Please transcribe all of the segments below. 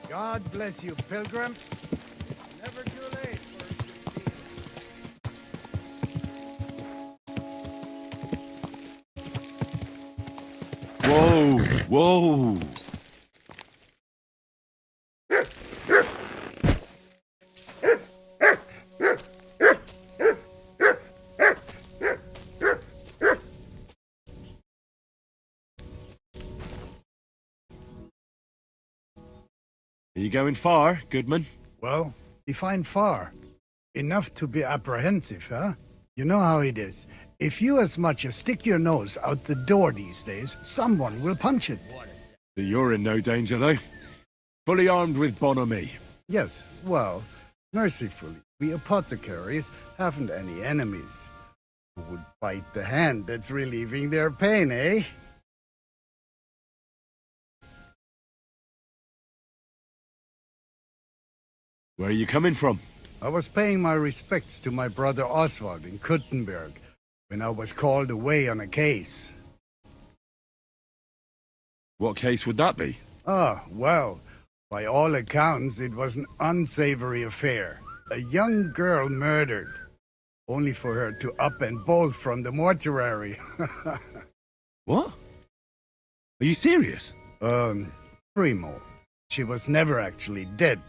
God bless you, pilgrim. Never too late for a Whoa, whoa. Are you going far, Goodman? Well, define far. Enough to be apprehensive, huh? You know how it is. If you as much as stick your nose out the door these days, someone will punch it. You're in no danger, though. Fully armed with bonhomie. Yes, well, mercifully, we apothecaries haven't any enemies. Who would bite the hand that's relieving their pain, eh? Where are you coming from? I was paying my respects to my brother Oswald in Kuttenberg when I was called away on a case. What case would that be? Ah, well, by all accounts, it was an unsavory affair. A young girl murdered, only for her to up and bolt from the mortuary. What? Are you serious? Primo, she was never actually dead.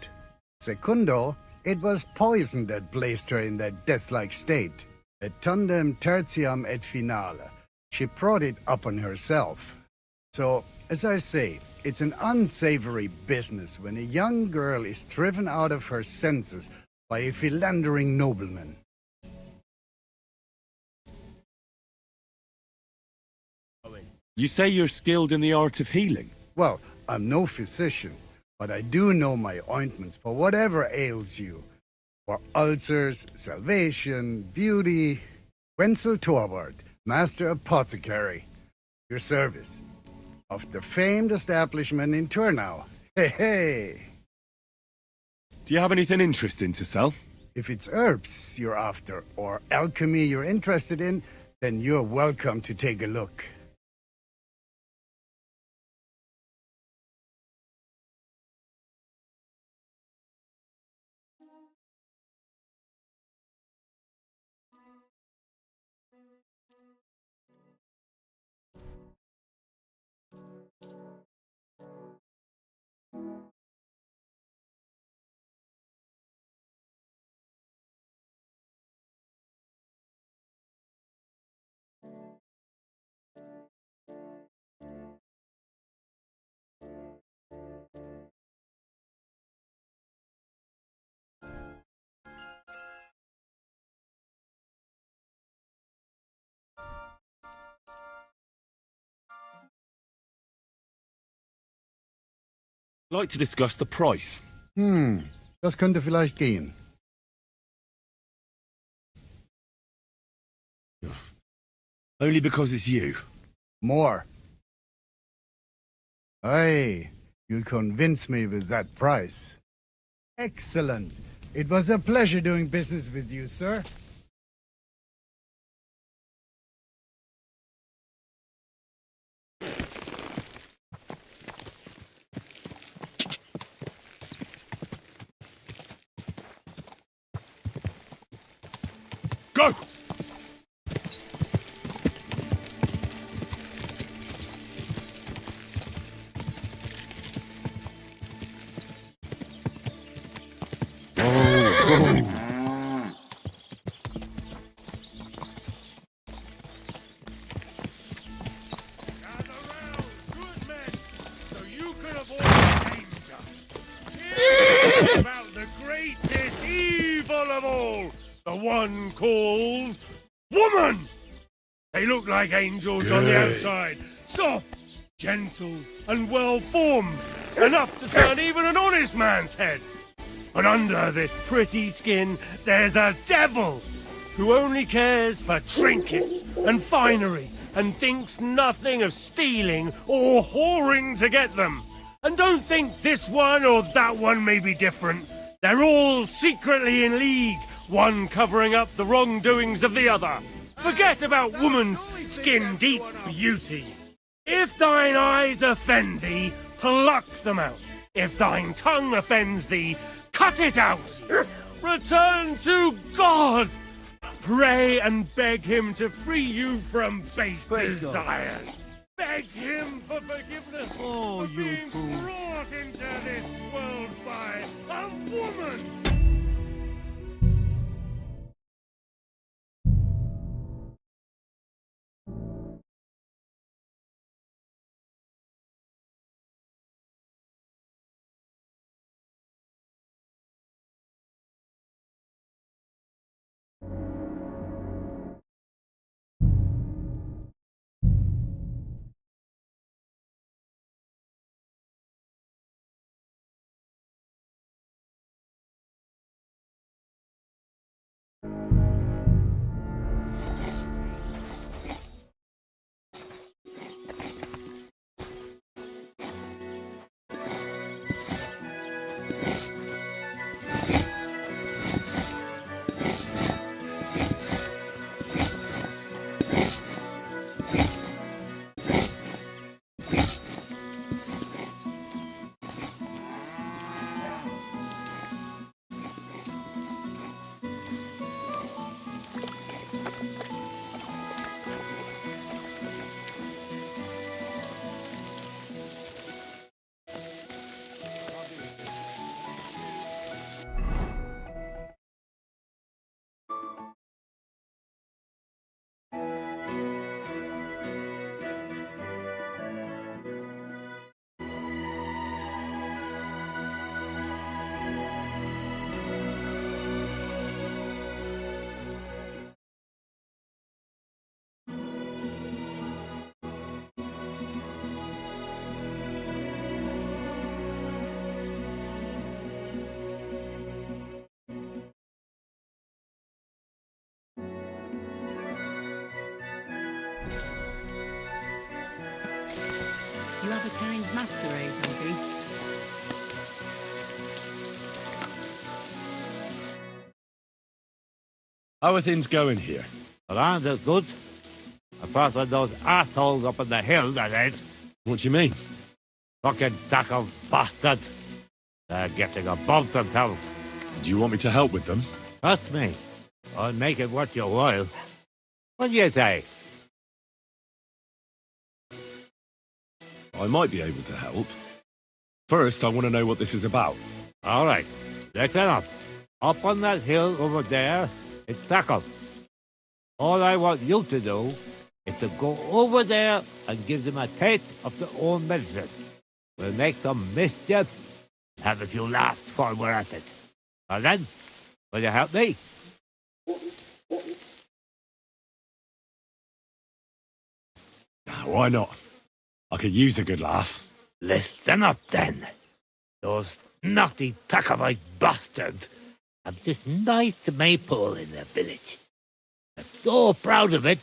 Secundo, it was poison that placed her in that death-like state. Et tandem tertiam et finale. She brought it upon herself. So, as I say, it's an unsavory business when a young girl is driven out of her senses by a philandering nobleman. You say you're skilled in the art of healing? Well, I'm no physician, but I do know my ointments for whatever ails you. For ulcers, salvation, beauty. Wenzel Torwart, Master Apothecary. Your service. Of the famed establishment in Turnau. Hey, hey! Do you have anything interesting to sell? If it's herbs you're after, or alchemy you're interested in, then you're welcome to take a look. I'd like to discuss the price. Das könnte vielleicht gehen. Only because it's you. More. Aye, you'll convince me with that price. Excellent. It was a pleasure doing business with you, sir. Go! About the greatest evil of all, the one called woman. They look like angels on the outside, soft, gentle, and well-formed, enough to turn even an honest man's head. But under this pretty skin, there's a devil who only cares for trinkets and finery and thinks nothing of stealing or whoring to get them. And don't think this one or that one may be different. They're all secretly in league, one covering up the wrongdoings of the other. Forget about woman's skin-deep beauty. If thine eyes offend thee, pluck them out. If thine tongue offends thee, cut it out. Return to God. Pray and beg him to free you from base desires. Beg him for forgiveness for being brought into this world by a woman! You have a kind master, eh, Humphrey? How are things going here? The land is good. Apart from those assholes up on the hill, that ain't. What do you mean? Fucking tackle bastard. They're getting above themselves. Do you want me to help with them? Trust me. I'll make it worth your while. What do you say? I might be able to help. First, I want to know what this is about. All right. Listen up. Up on that hill over there, it's tackled. All I want you to do is to go over there and give them a taste of their own medicine. We'll make some mischief and have a few laughs while we're at it. And then, will you help me? Why not? I could use a good laugh. Listen up, then. Those naughty Takavite bastards have this nice maypole in their village. They're so proud of it,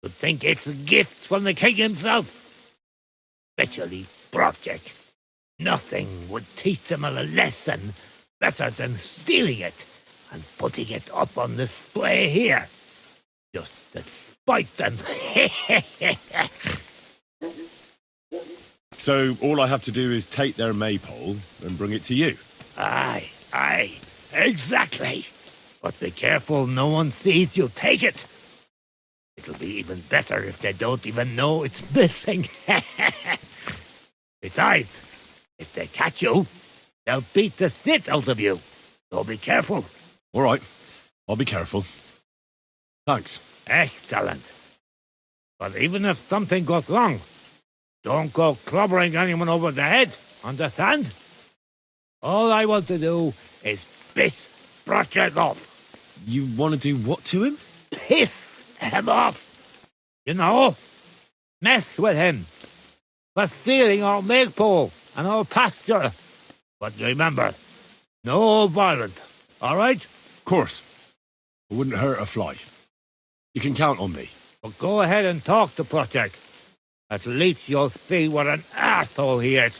would think it's a gift from the king himself. Especially Project. Nothing would teach them a lesson better than stealing it and putting it up on display here. Just to spite them. So all I have to do is take their maypole and bring it to you. Aye, exactly. But be careful no one sees you take it. It'll be even better if they don't even know it's missing. Besides, if they catch you, they'll beat the shit out of you. So be careful. All right, I'll be careful. Thanks. Excellent. But even if something goes wrong, don't go clobbering anyone over the head, understand? All I want to do is piss Project off. You want to do what to him? Piss him off. You know, mess with him. For stealing our maypole and our pasture. But remember, no violence, all right? Of course. It wouldn't hurt a fly. You can count on me. But go ahead and talk to Project. At least you'll see what an asshole he is.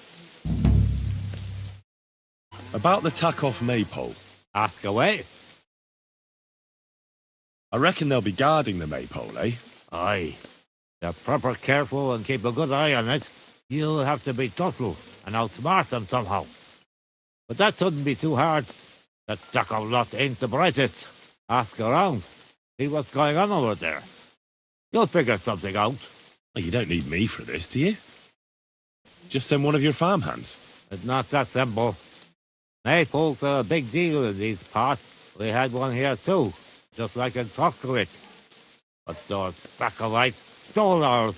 About the tack-off maypole. Ask away. I reckon they'll be guarding the maypole, eh? Aye. They're proper careful and keep a good eye on it. You'll have to be thoughtful and outsmart them somehow. But that shouldn't be too hard. That Tackle lot ain't the brightest. Ask around. See what's going on over there. You'll figure something out. Well, you don't need me for this, do you? Just send one of your farmhands. It's not that simple. Maypoles are a big deal in these parts. We had one here too, just like in Tuskawit. But those Saccovites stole ours,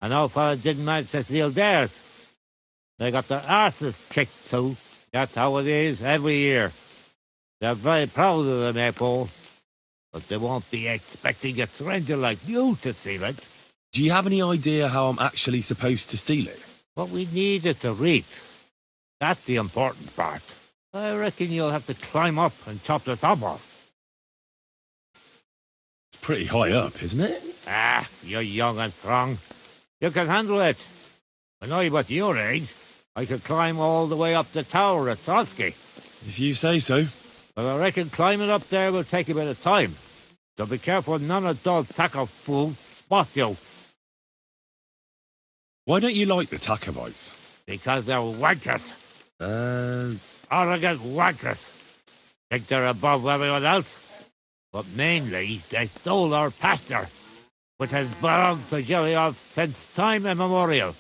and our fellow didn't manage to steal theirs. They got their arses kicked too. That's how it is every year. They're very proud of the maypole, but they won't be expecting a stranger like you to steal it. Do you have any idea how I'm actually supposed to steal it? But we need it to reach. That's the important part. I reckon you'll have to climb up and chop the top off. It's pretty high up, isn't it? Ah, you're young and strong. You can handle it. When I was your age, I could climb all the way up the tower at Trotsky. If you say so. But I reckon climbing up there will take a bit of time. So be careful none of those tackle fools spot you. Why don't you like the Tacovites? Because they're wankers. Arrogant wankers. Think they're above everyone else. But mainly, they stole our pasture, which has belonged to Gilliov since time immemorial.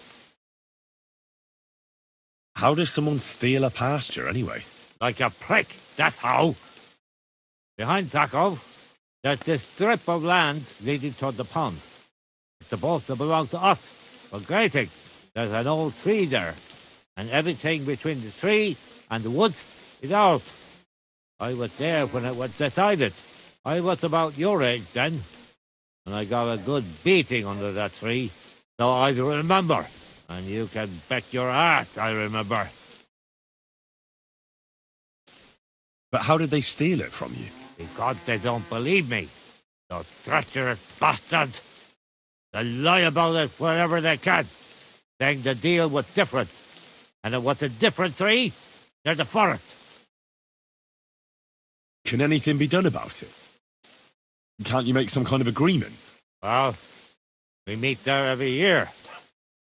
How does someone steal a pasture, anyway? Like a prick, that's how. Behind Takov, there's this strip of land leading toward the pond. It's supposed to belong to us. But great thing, there's an old tree there, and everything between the tree and the woods is ours. I was there when it was decided. I was about your age then, and I got a good beating under that tree, so I remember. And you can bet your ass I remember. But how did they steal it from you? Because they don't believe me. Those treacherous bastards. They lie about it wherever they can, saying the deal was different. And it was a different tree, there's a forest. Can anything be done about it? Can't you make some kind of agreement? Well, we meet there every year.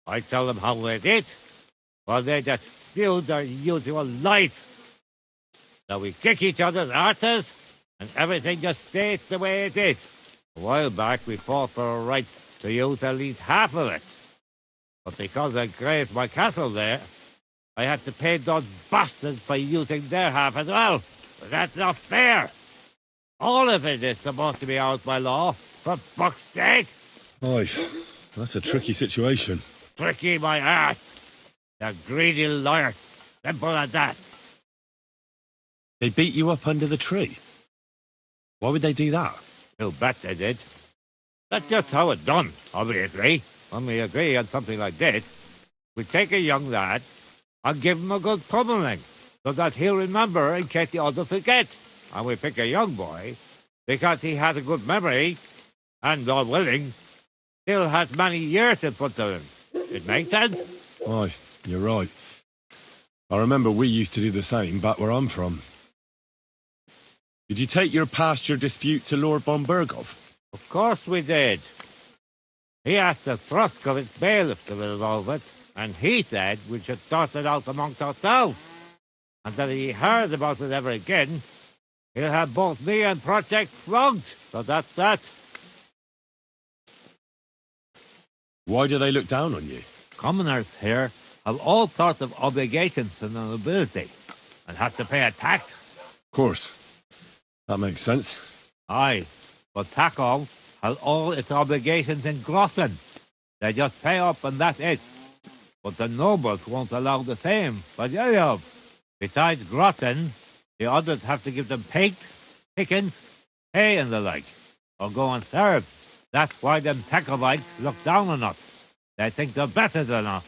I tell them how it is, while they just spew their usual lies. So we kick each other's arses, and everything just stays the way it is. A while back, we fought for a right to use at least half of it. But because I grazed my castle there, I had to pay those bastards for using their half as well. But that's not fair. All of it is supposed to be ours by law, for fuck's sake. Aye, that's a tricky situation. Tricky my ass. They're greedy liars. Simple as that. They beat you up under the tree. Why would they do that? You bet they did. That's just how it's done, obviously. When we agree on something like this, we take a young lad and give him a good pummeling, so that he'll remember in case the others forget. And we pick a young boy because he has a good memory and, God willing, still has many years in front of him. It makes sense? Aye, you're right. I remember we used to do the same back where I'm from. Did you take your pasture dispute to Lord von Bergov? Of course we did. He asked the Thruskovitz bailiff to resolve it, and he said we should sort it out amongst ourselves. And that if he heard about it ever again, he'll have both me and Project flogged. So that's that. Why do they look down on you? Commoners here have all sorts of obligations to the nobility, and have to pay a tax. Of course. That makes sense. Aye, but Takov has all its obligations in Grossen. They just pay up and that's it. But the nobles won't allow the same for Yayov. Besides Grossen, the others have to give them pigs, chickens, hay and the like, or go and serve. That's why them Takovites look down on us. They think they're better than us.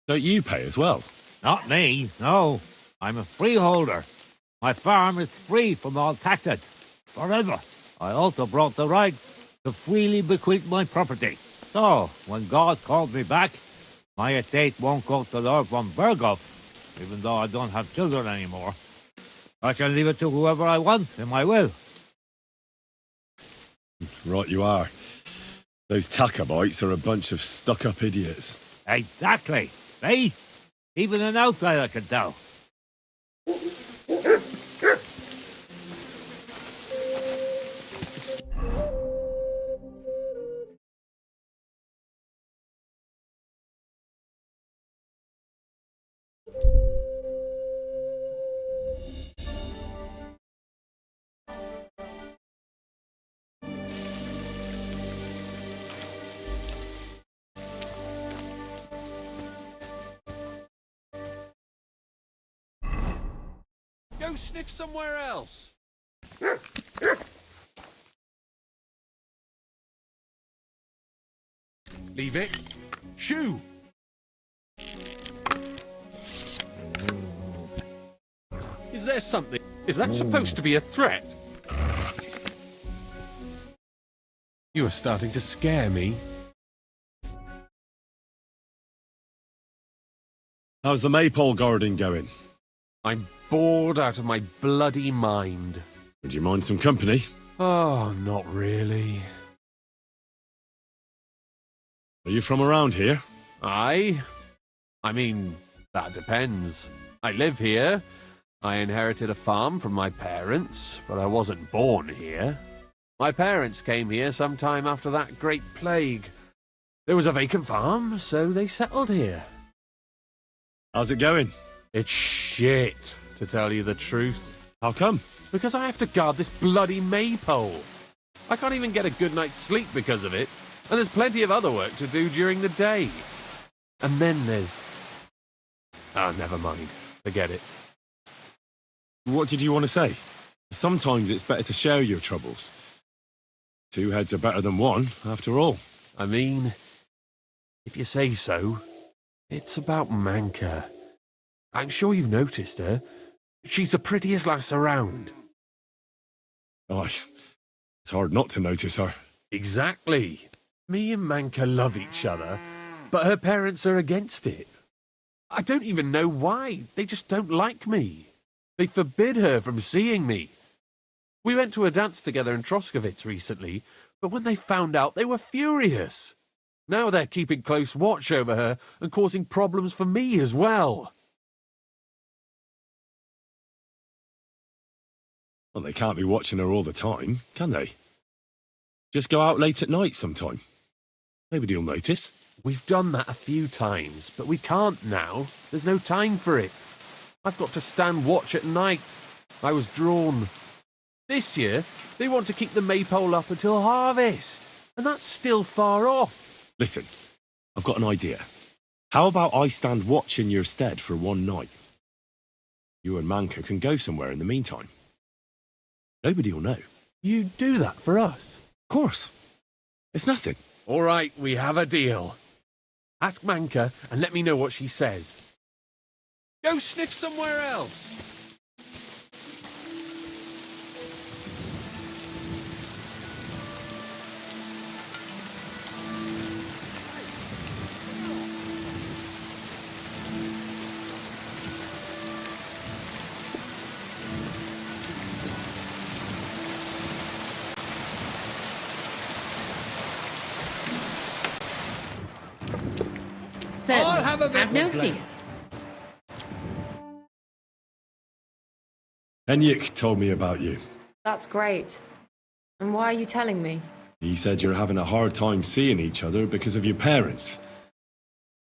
Don't you pay as well? Not me, no. I'm a freeholder. My farm is free from all taxes. Forever. I also brought the right to freely bequeath my property. So, when God calls me back, my estate won't go to Lord von Bergov, even though I don't have children anymore. I can leave it to whoever I want in my will. Right you are. Those Takabites are a bunch of stuck-up idiots. Exactly. See? Even an outsider can tell. Go sniff somewhere else. Leave it. Shoo! Is there something? Is that supposed to be a threat? You are starting to scare me. How's the maypole garden going? I'm bored out of my bloody mind. Would you mind some company? Oh, not really. Are you from around here? I mean, that depends. I live here. I inherited a farm from my parents, but I wasn't born here. My parents came here sometime after that Great Plague. There was a vacant farm, so they settled here. How's it going? It's shit, to tell you the truth. How come? Because I have to guard this bloody maypole. I can't even get a good night's sleep because of it, and there's plenty of other work to do during the day. And then there's... Ah, never mind. Forget it. What did you want to say? Sometimes it's better to share your troubles. Two heads are better than one, after all. I mean, if you say so, it's about Manka. I'm sure you've noticed her. She's the prettiest lass around. Gosh, it's hard not to notice her. Exactly. Me and Manka love each other, but her parents are against it. I don't even know why. They just don't like me. They forbid her from seeing me. We went to a dance together in Troskovitz recently, but when they found out, they were furious. Now they're keeping close watch over her and causing problems for me as well. Well, they can't be watching her all the time, can they? Just go out late at night sometime. Nobody'll notice. We've done that a few times, but we can't now. There's no time for it. I've got to stand watch at night. I was drawn. This year, they want to keep the maypole up until harvest, and that's still far off. Listen, I've got an idea. How about I stand watch in your stead for one night? You and Manka can go somewhere in the meantime. Nobody'll know. You do that for us? Of course. It's nothing. All right, we have a deal. Ask Manka and let me know what she says. Go sniff somewhere else. Certainly. have a bit Have no of fear. place. Enyik told me about you. That's great. And why are you telling me? He said you're having a hard time seeing each other because of your parents.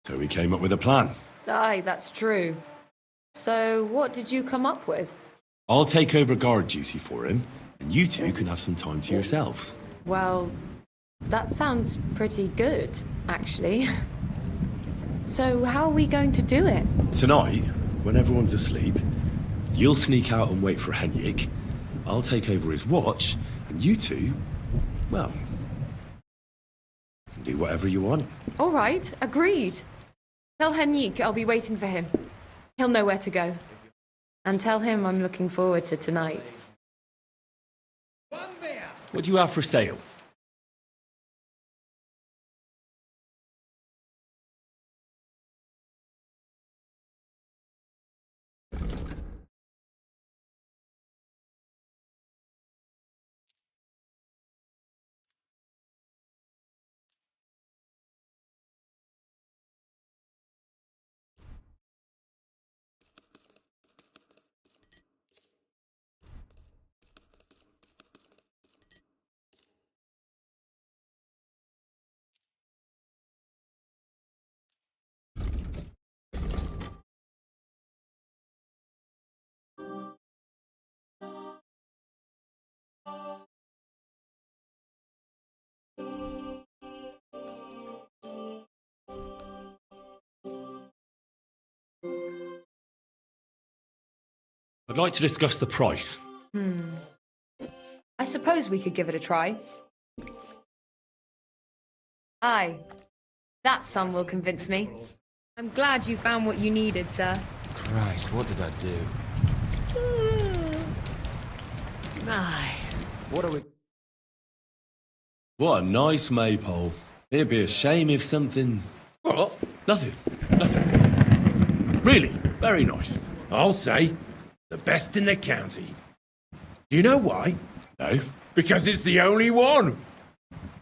So we came up with a plan. Aye, that's true. So, what did you come up with? I'll take over guard duty for him, and you two can have some time to yourselves. Well, that sounds pretty good, actually. So, how are we going to do it? Tonight, when everyone's asleep, you'll sneak out and wait for Enyik. I'll take over his watch, and you two, well, can do whatever you want. All right, agreed. Tell Henrik I'll be waiting for him. He'll know where to go. And tell him I'm looking forward to tonight. What do you have for sale? I'd like to discuss the price. I suppose we could give it a try. Aye. That sum will convince me. I'm glad you found what you needed, sir. Christ, what did I do? Aye. What are we... What a nice maypole. It'd be a shame if something... What? Nothing. Nothing. Really, very nice. I'll say, the best in the county. Do you know why? No? Because it's the only one.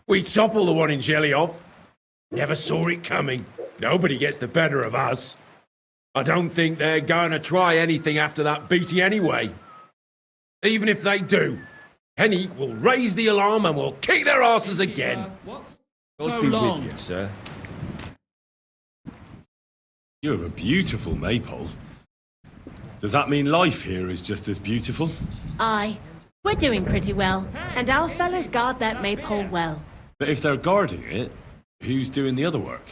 We topple the one in Jelly off. Never saw it coming. Nobody gets the better of us. I don't think they're going to try anything after that beating anyway. Even if they do, Henrik will raise the alarm and we'll kick their asses again. What? God So be long. with you, sir. You have a beautiful maypole. Does that mean life here is just as beautiful? Aye. We're doing pretty well, and our fellas guard that maypole well. But if they're guarding it, who's doing the other work?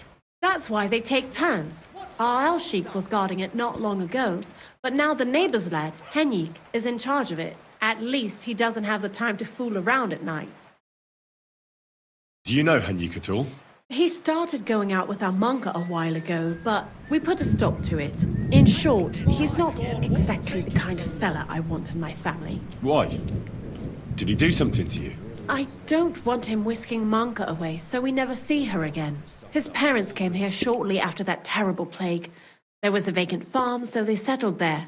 That's why they take turns. Our Elshik was guarding it not long ago, but now the neighbor's lad, Henrik, is in charge of it. At least he doesn't have the time to fool around at night. Do you know Henrik at all? He started going out with our monka a while ago, but we put a stop to it. In short, he's not exactly the kind of fella I want in my family. Why? Did he do something to you? I don't want him whisking Manka away, so we never see her again. His parents came here shortly after that terrible plague. There was a vacant farm, so they settled there.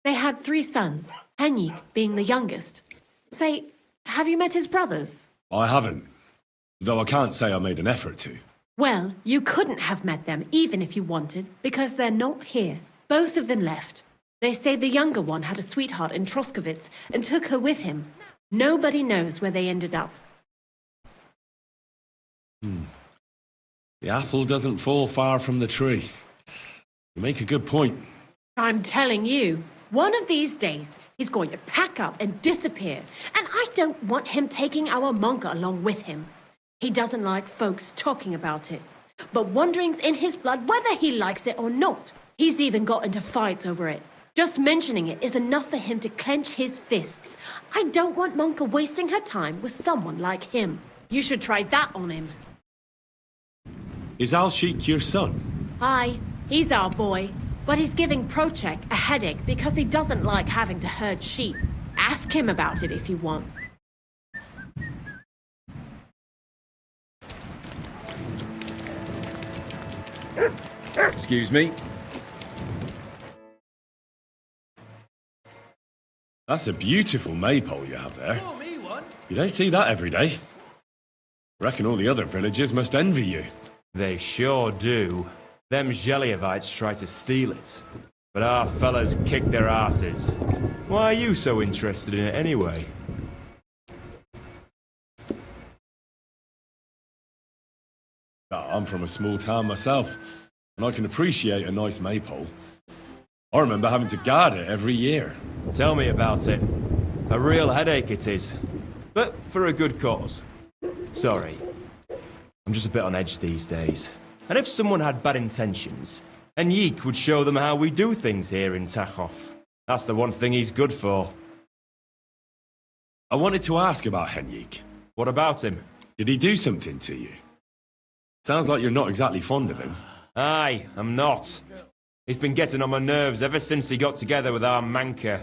They had 3 sons, Henrik being the youngest. Say, have you met his brothers? I haven't. Though I can't say I made an effort to. Well, you couldn't have met them even if you wanted, because they're not here. Both of them left. They say the younger one had a sweetheart in Troskowitz and took her with him. Nobody knows where they ended up. The apple doesn't fall far from the tree. You make a good point. I'm telling you, one of these days, he's going to pack up and disappear, and I don't want him taking our monka along with him. He doesn't like folks talking about it, but wandering's in his blood whether he likes it or not. He's even got into fights over it. Just mentioning it is enough for him to clench his fists. I don't want Monka wasting her time with someone like him. You should try that on him. Is Al-Sheikh your son? Hi, he's our boy, but he's giving Prochek a headache because he doesn't like having to herd sheep. Ask him about it if you want. Excuse me. That's a beautiful maypole you have there. Oh, me one. You don't see that every day. Reckon all the other villagers must envy you. They sure do. Them Zheliovites try to steal it, but our fellas kick their asses. Why are you so interested in it anyway? I'm from a small town myself, and I can appreciate a nice maypole. I remember having to guard it every year. Tell me about it. A real headache it is. But for a good cause. Sorry. I'm just a bit on edge these days. And if someone had bad intentions, Henrik would show them how we do things here in Takhov. That's the one thing he's good for. I wanted to ask about Henrik. What about him? Did he do something to you? Sounds like you're not exactly fond of him. Aye, I'm not. He's been getting on my nerves ever since he got together with our Manka.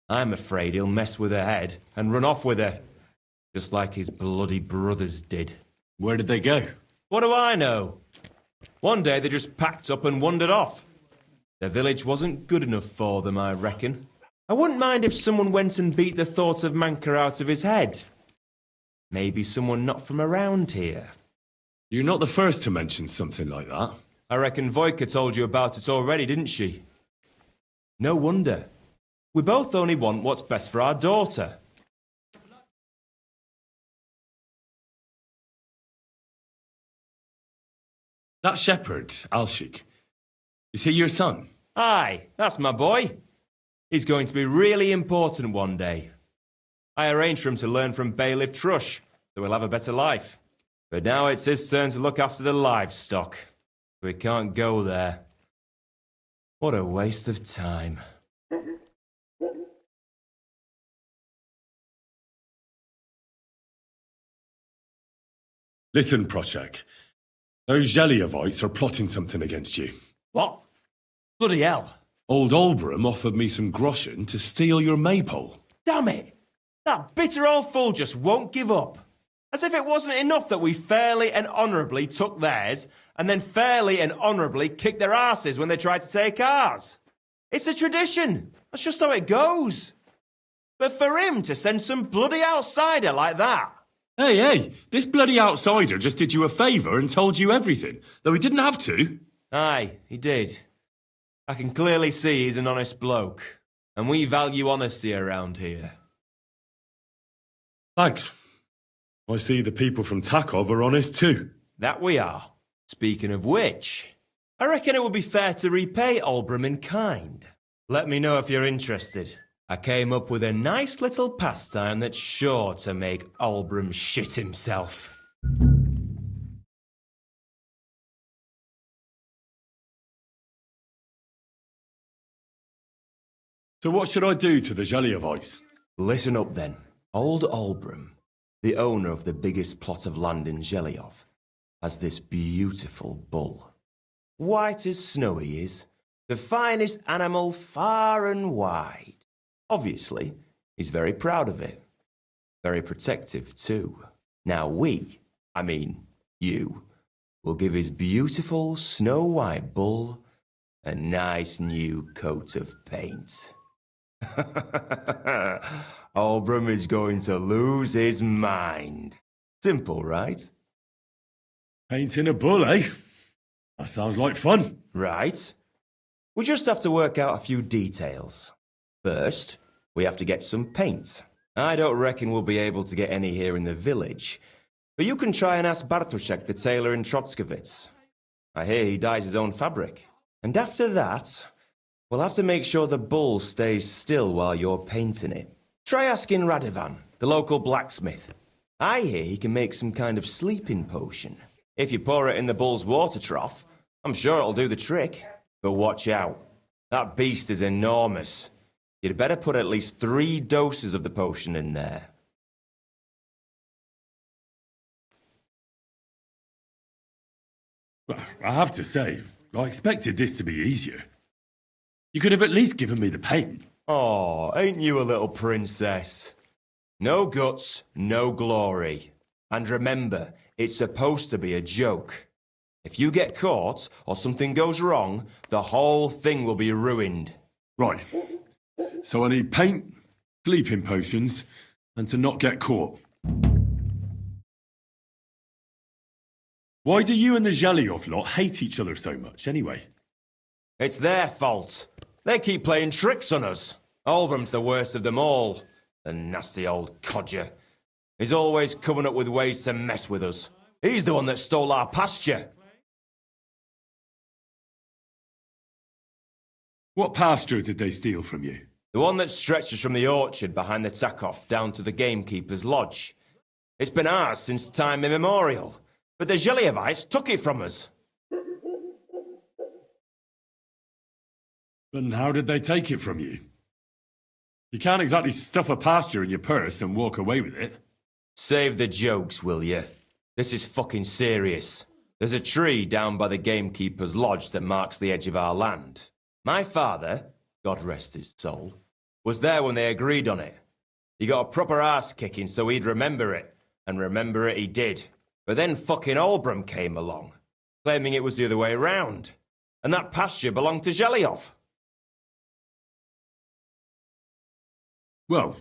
I'm afraid he'll mess with her head and run off with her. Just like his bloody brothers did. Where did they go? What do I know? One day they just packed up and wandered off. The village wasn't good enough for them, I reckon. I wouldn't mind if someone went and beat the thought of Manka out of his head. Maybe someone not from around here. You're not the first to mention something like that. I reckon Voika told you about it already, didn't she? No wonder. We both only want what's best for our daughter. That shepherd, Alshik, is he your son? Aye, that's my boy. He's going to be really important one day. I arranged for him to learn from Bailiff Trush, so he'll have a better life. But now it's his turn to look after the livestock. We can't go there. What a waste of time. Listen, Prochek. Those Zheliovites are plotting something against you. What? Bloody hell. Old Olbram offered me some groschen to steal your maypole. Damn it! That bitter old fool just won't give up. As if it wasn't enough that we fairly and honourably took theirs, and then fairly and honourably kicked their asses when they tried to take ours. It's a tradition. That's just how it goes. But for him to send some bloody outsider like that... Hey, this bloody outsider just did you a favour and told you everything, though he didn't have to. Aye, he did. I can clearly see he's an honest bloke, and we value honesty around here. Thanks. I see the people from Takhov are honest too. That we are. Speaking of which, I reckon it would be fair to repay Olbram in kind. Let me know if you're interested. I came up with a nice little pastime that's sure to make Olbram shit himself. So what should I do to the Zheliovites? Listen up then. Old Olbram, the owner of the biggest plot of land in Zheliov, has this beautiful bull. White as snow he is, the finest animal far and wide. Obviously, he's very proud of it. Very protective too. Now you, will give his beautiful snow-white bull a nice new coat of paint. Olbram is going to lose his mind. Simple, right? Painting a bull, eh? That sounds like fun. Right. We just have to work out a few details. First, we have to get some paint. I don't reckon we'll be able to get any here in the village, but you can try and ask Bartoszek, the tailor in Trotskovitz. I hear he dyes his own fabric. And after that, we'll have to make sure the bull stays still while you're painting it. Try asking Radovan, the local blacksmith. I hear he can make some kind of sleeping potion. If you pour it in the bull's water trough, I'm sure it'll do the trick. But watch out. That beast is enormous. You'd better put at least 3 doses of the potion in there. Well, I have to say, I expected this to be easier. You could have at least given me the paint. Oh, ain't you a little princess? No guts, no glory. And remember, it's supposed to be a joke. If you get caught or something goes wrong, the whole thing will be ruined. Right. So I need paint, sleeping potions, and to not get caught. Why do you and the Zhelyov lot hate each other so much, anyway? It's their fault. They keep playing tricks on us. Olbram's the worst of them all. The nasty old codger. He's always coming up with ways to mess with us. He's the one that stole our pasture. What pasture did they steal from you? The one that stretches from the orchard behind the Takov down to the gamekeeper's lodge. It's been ours since time immemorial, but the Zhelyevites took it from us. And how did they take it from you? You can't exactly stuff a pasture in your purse and walk away with it. Save the jokes, will you? This is fucking serious. There's a tree down by the gamekeeper's lodge that marks the edge of our land. My father, God rest his soul, was there when they agreed on it. He got a proper ass kicking so he'd remember it, and remember it he did. But then fucking Olbram came along, claiming it was the other way round, and that pasture belonged to Zhelyov. Well,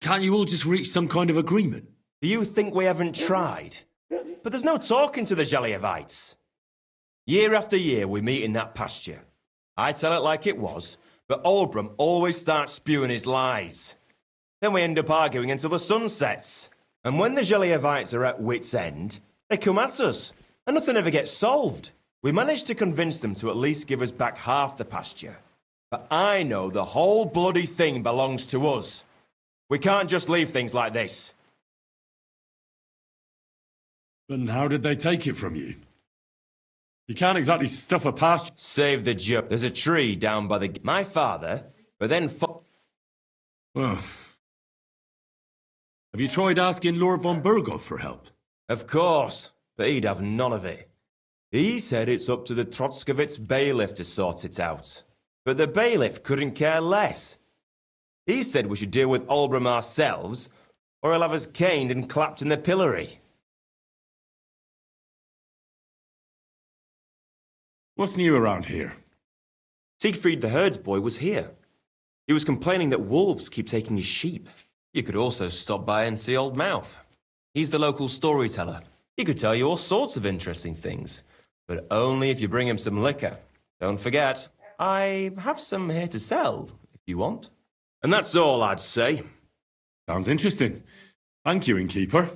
can't you all just reach some kind of agreement? Do you think we haven't tried? But there's no talking to the Zhelyevites. Year after year we meet in that pasture. I tell it like it was, but Olbram always starts spewing his lies. Then we end up arguing until the sun sets. And when the Zhelyevites are at wit's end, they come at us, and nothing ever gets solved. We managed to convince them to at least give us back half the pasture. But I know the whole bloody thing belongs to us. We can't just leave things like this. And how did they take it from you? You can't exactly stuff a pasture. Save the joke. There's a tree down by the... My father, but then Well, have you tried asking Lord von Burgov for help? Of course, but he'd have none of it. He said it's up to the Trotskovitz bailiff to sort it out. But the bailiff couldn't care less. He said we should deal with Olbram ourselves, or he'll have us caned and clapped in the pillory. What's new around here? Siegfried the herdsboy was here. He was complaining that wolves keep taking his sheep. You could also stop by and see Old Mouth. He's the local storyteller. He could tell you all sorts of interesting things, but only if you bring him some liquor. Don't forget, I have some here to sell, if you want. And that's all I'd say. Sounds interesting. Thank you, innkeeper.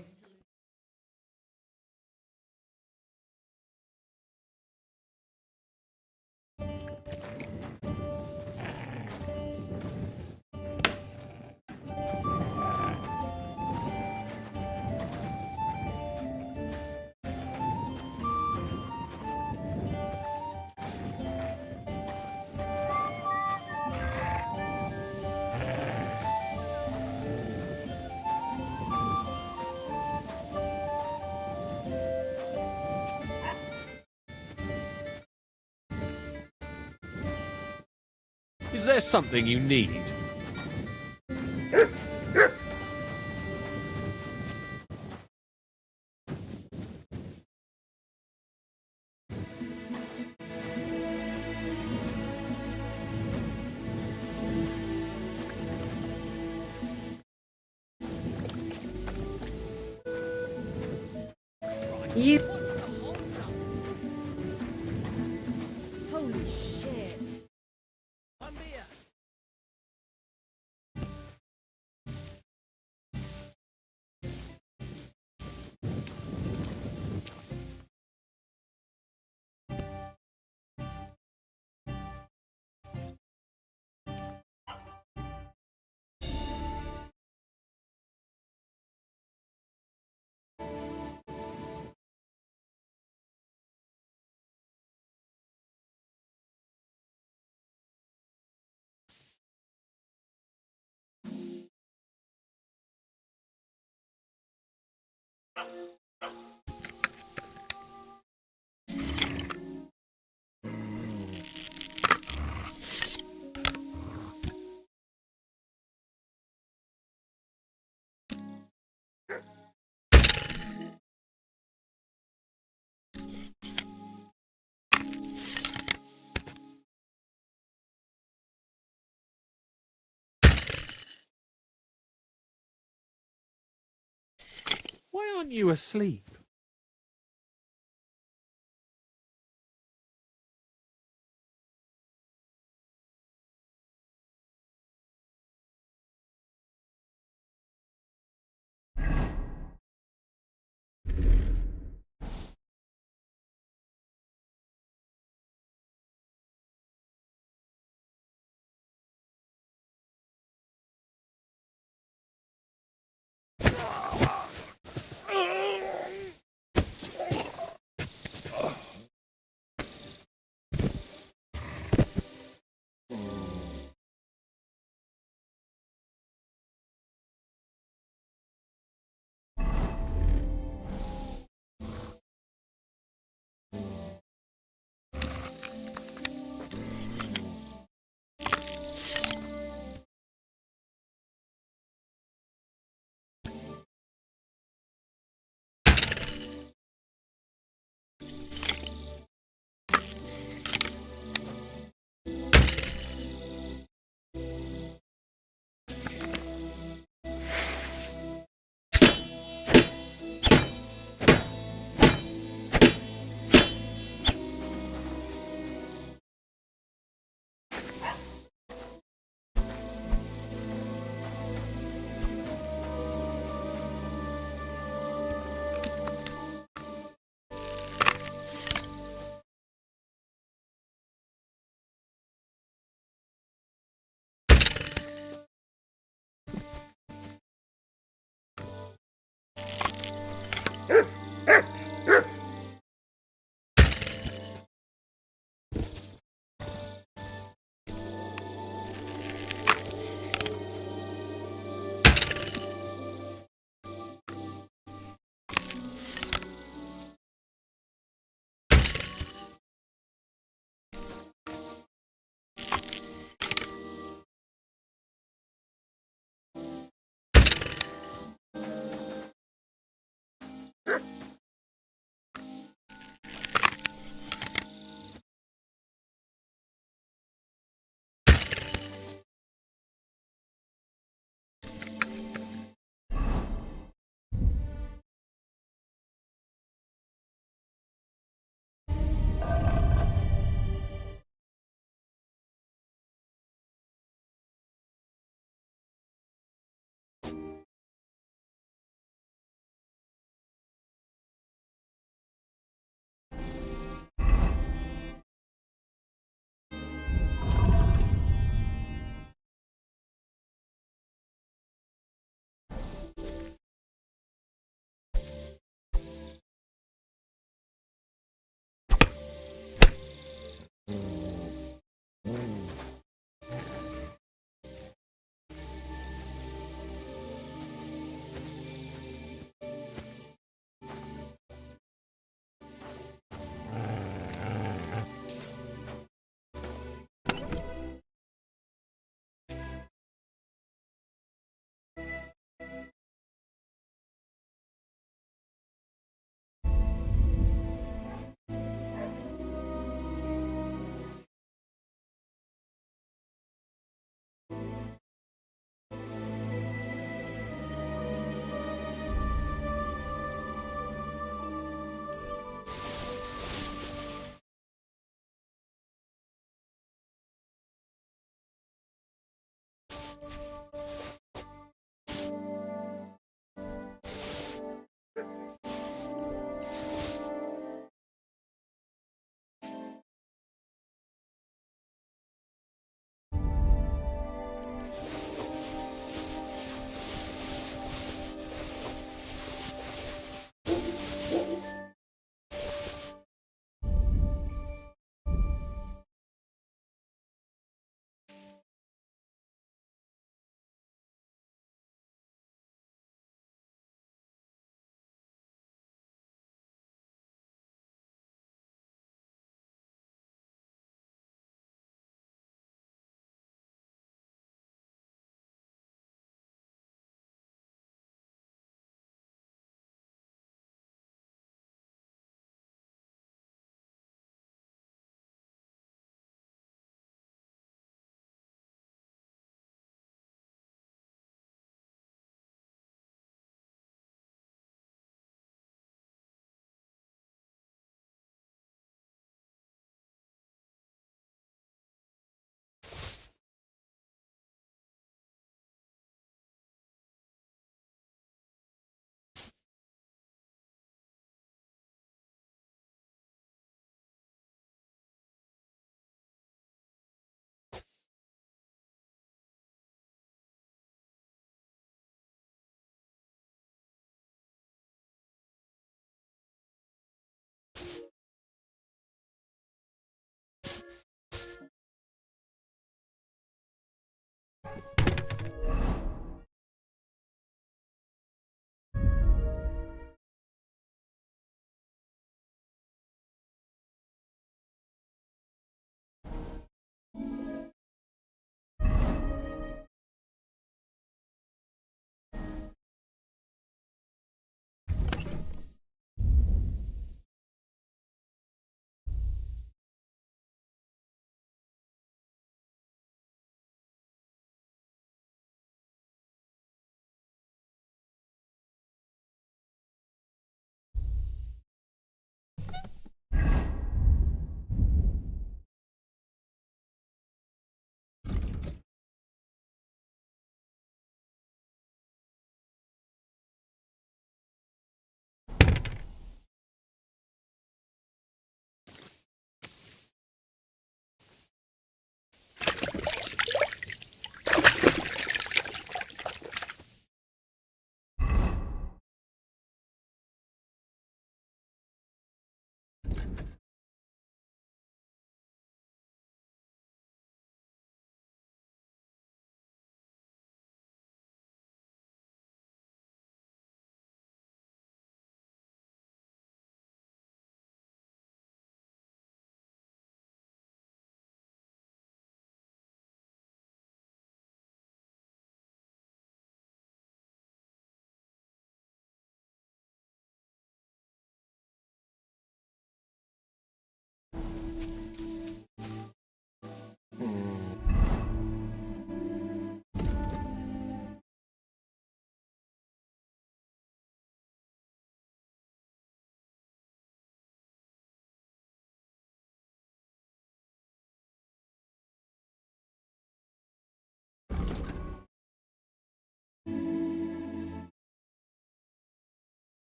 Is there something you need? You. Why aren't you asleep?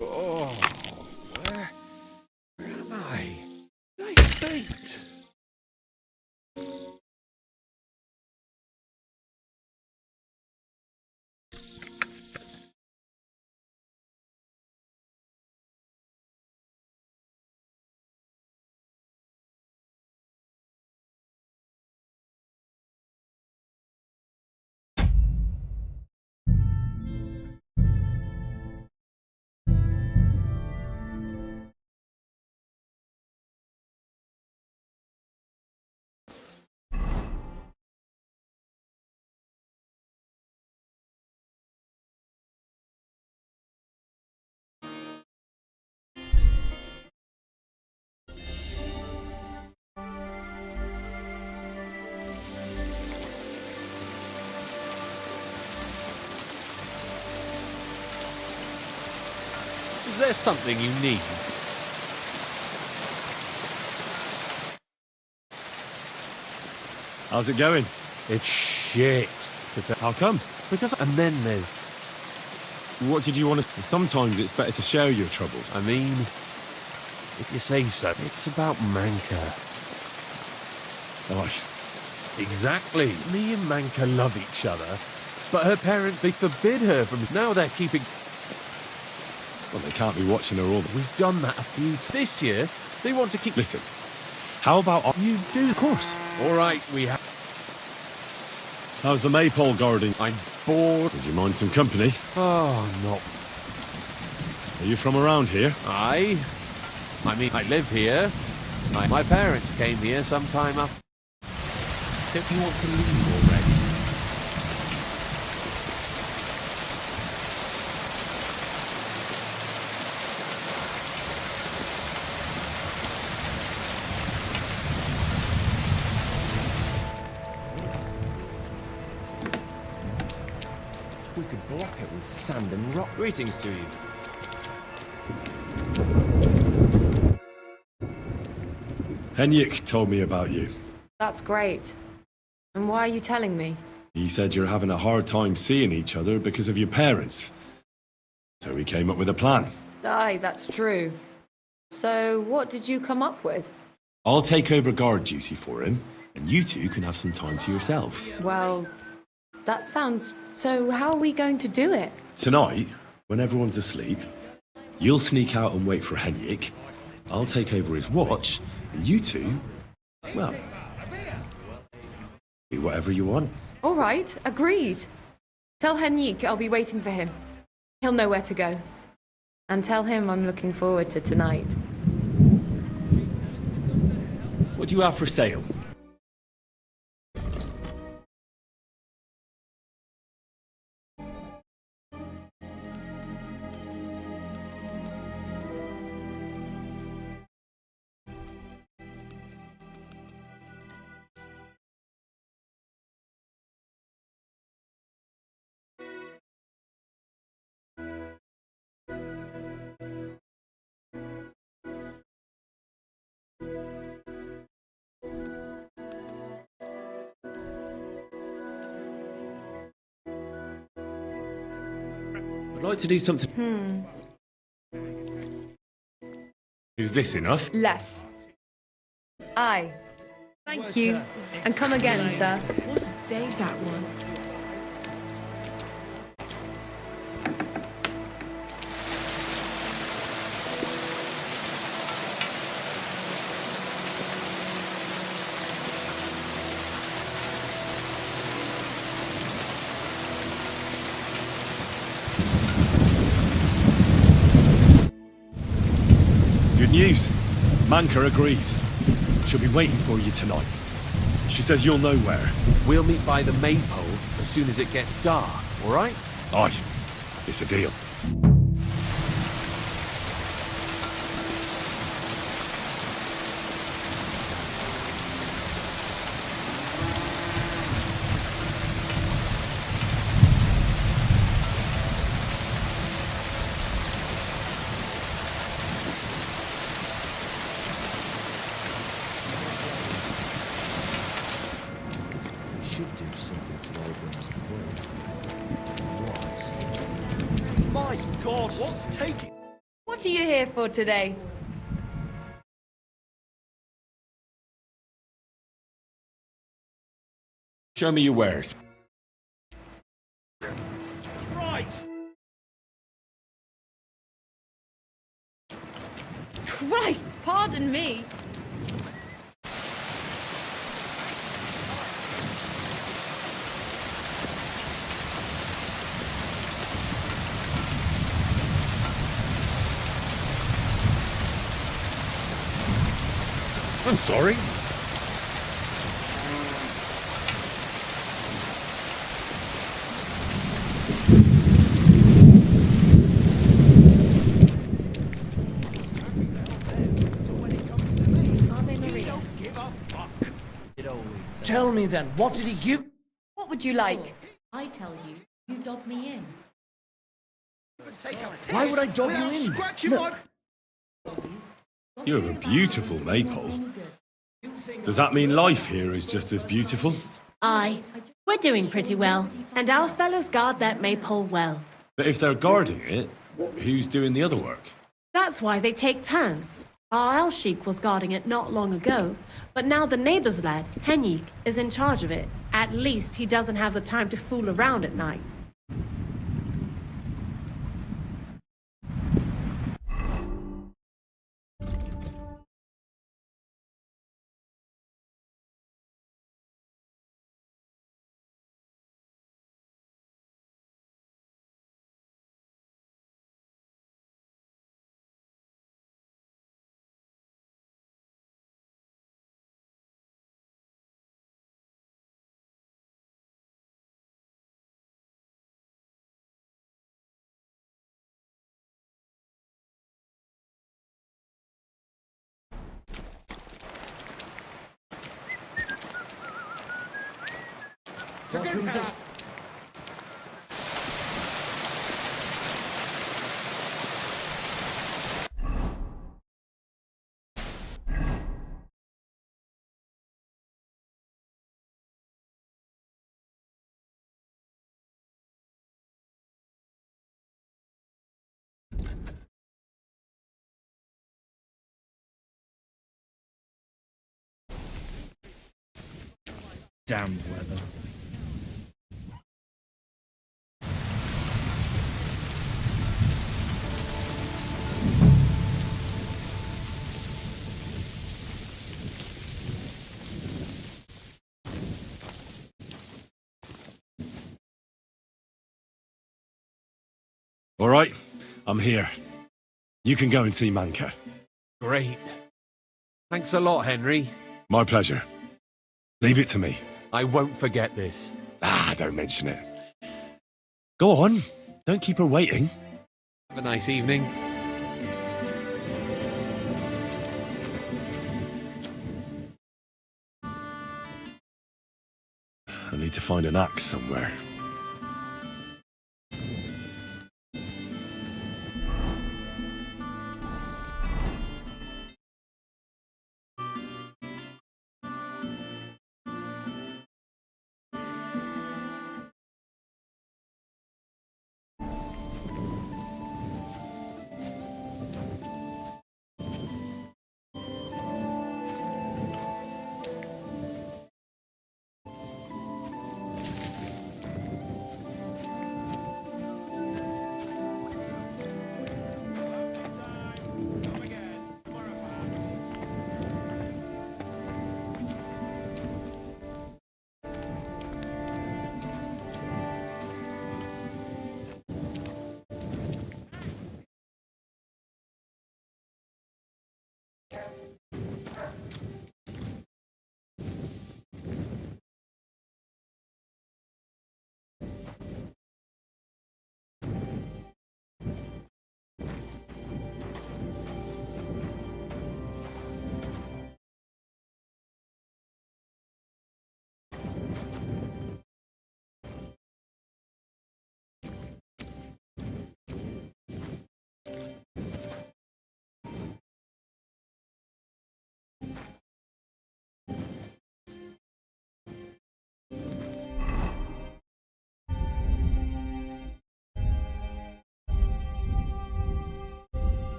Oh, where am I? I faint. Is there something you need? How's it going? It's shit. How come? And then there's What did you want to... Sometimes it's better to share your troubles. I mean, if you say so, it's about Manka. Right. Exactly. Me and Manka love each other, but her parents, they forbid her from... Now they're keeping... Well, they can't be watching her all the... We've done that a few This year, they want to keep... Listen, how about... You do? Of course. All right, we have... How's the maypole garden? I'm bored. Would you mind some company? Oh, no. Are you from around here? I mean, I live here. My parents came here sometime after... Don't you want to leave already? We could block it with sand and rock. Greetings to you. Henrik told me about you. That's great. And why are you telling me? He said you're having a hard time seeing each other because of your parents. So he came up with a plan. Aye, that's true. So, what did you come up with? I'll take over guard duty for him, and you two can have some time to yourselves. Well, that sounds... So, how are we going to do it? Tonight, when everyone's asleep, you'll sneak out and wait for Henrik. I'll take over his watch, and you two, well, do whatever you want. All right, agreed. Tell Henrik I'll be waiting for him. He'll know where to go. And tell him I'm looking forward to tonight. What do you have for sale? I'd like to do something... Is this enough? Less. Aye. Thank you. And come again, sir. What a day that was. Good news. Manka agrees. She'll be waiting for you tonight. She says you'll know where. We'll meet by the maypole as soon as it gets dark, all right? Aye. It's a deal. We should do something to organize the world. What? My God, what's taking... What are you here for today? Show me your wares. Christ! Christ, pardon me. I'm sorry. Tell me then, what did he give? What would you like? I tell you, you dob me in. Why would I dob you in? Look, You're a beautiful maypole. Does that mean life here is just as beautiful? Aye, we're doing pretty well, and our fellas guard that maypole well. But if they're guarding it, who's doing the other work? That's why they take turns. Our El Sheik was guarding it not long ago, but now the neighbor's lad, Henrik, is in charge of it. At least he doesn't have the time to fool around at night. Damn weather. All right, I'm here. You can go and see Manka. Great. Thanks a lot, Henry. My pleasure. Leave it to me. I won't forget this. Don't mention it. Go on. Don't keep her waiting. Have a nice evening. I need to find an axe somewhere.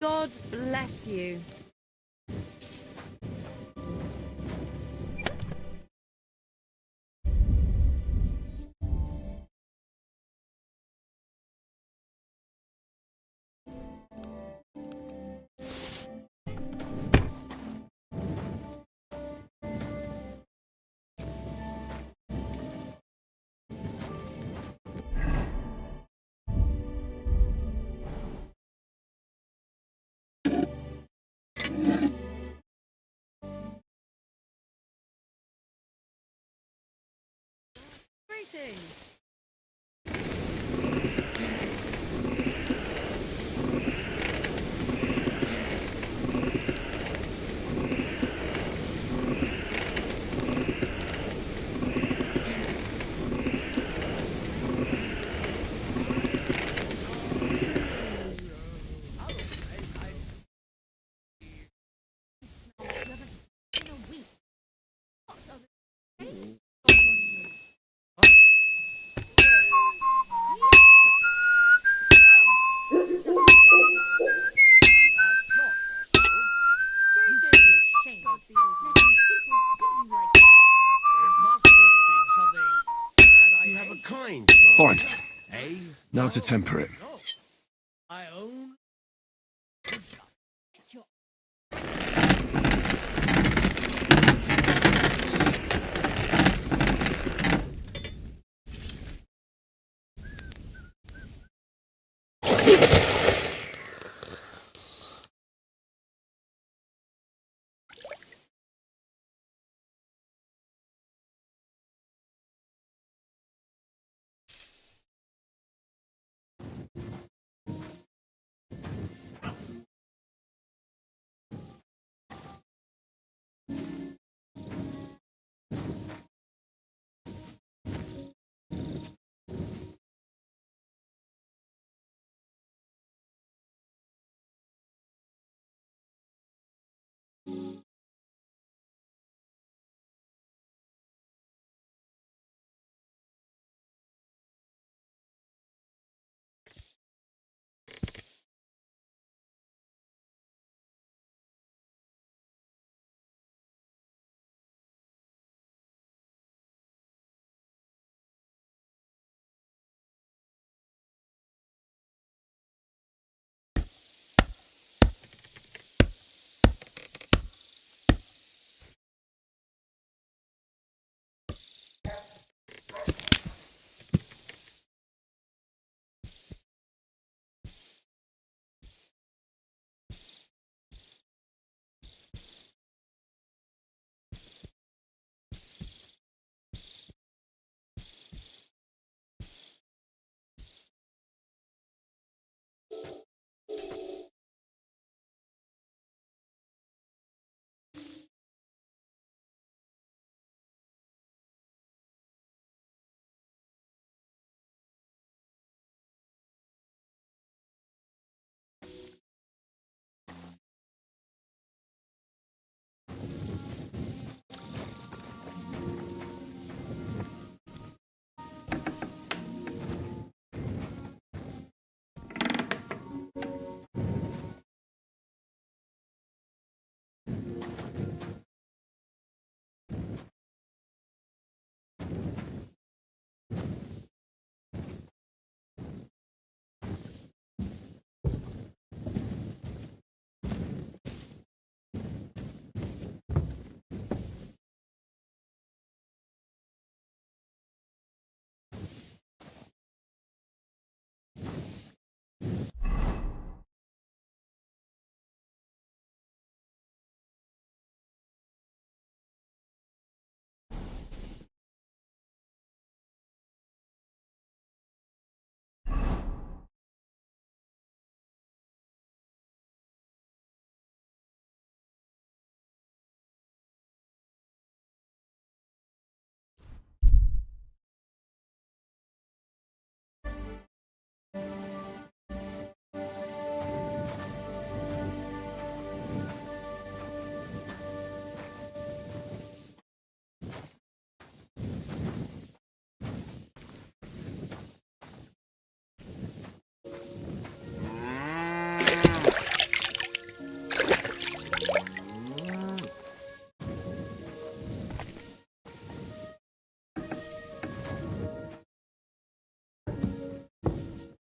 God bless you. Greetings. Fine. Now to temper it. I own.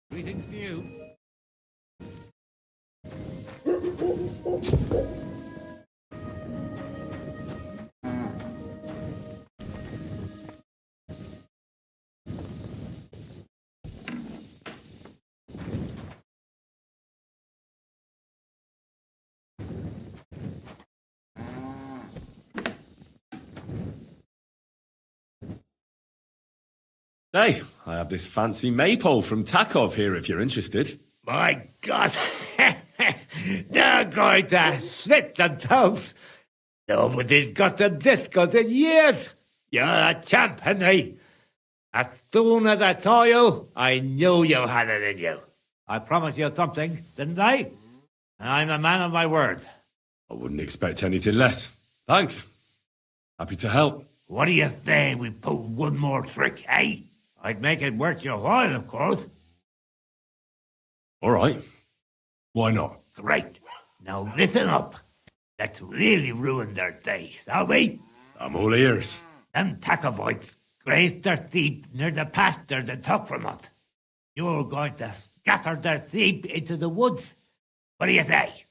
Greetings to you. Hey, I have this fancy maypole from Takov here if you're interested. My God! They're going to slit themselves! Nobody's got them this good in years! You're a champ, Henry! As soon as I saw you, I knew you had it in you. I promised you something, didn't I? And I'm a man of my word. I wouldn't expect anything less. Thanks. Happy to help. What do you say we pull one more trick, eh? I'd make it worth your while, of course. All right. Why not? Great. Now listen up. Let's really ruin their day, shall we? I'm all ears. Them Takovites grazed their sheep near the pasture they took from us. You're going to scatter their sheep into the woods. What do you say?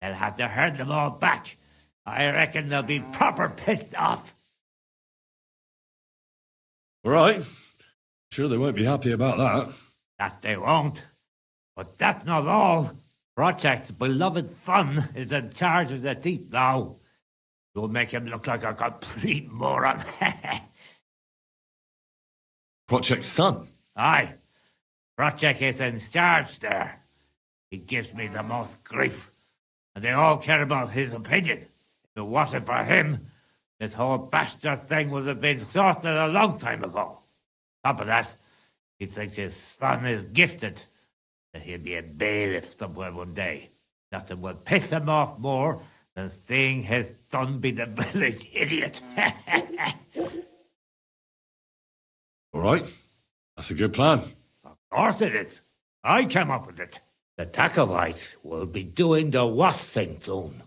They'll have to herd them all back. I reckon they'll be proper pissed off. All right. Sure they won't be happy about that. That they won't. But that's not all. Project's beloved son is in charge of the thief now. You'll make him look like a complete moron. Project's son? Aye. Project is in charge there. He gives me the most grief. And they all care about his opinion. If it wasn't for him, this whole bastard thing would have been sorted a long time ago. Top of that, he thinks his son is gifted. That he'll be a bailiff somewhere one day. Nothing will piss him off more than seeing his son be the village idiot. All right. That's a good plan. Of course it is. I came up with it. The Takovites will be doing the wash thing soon.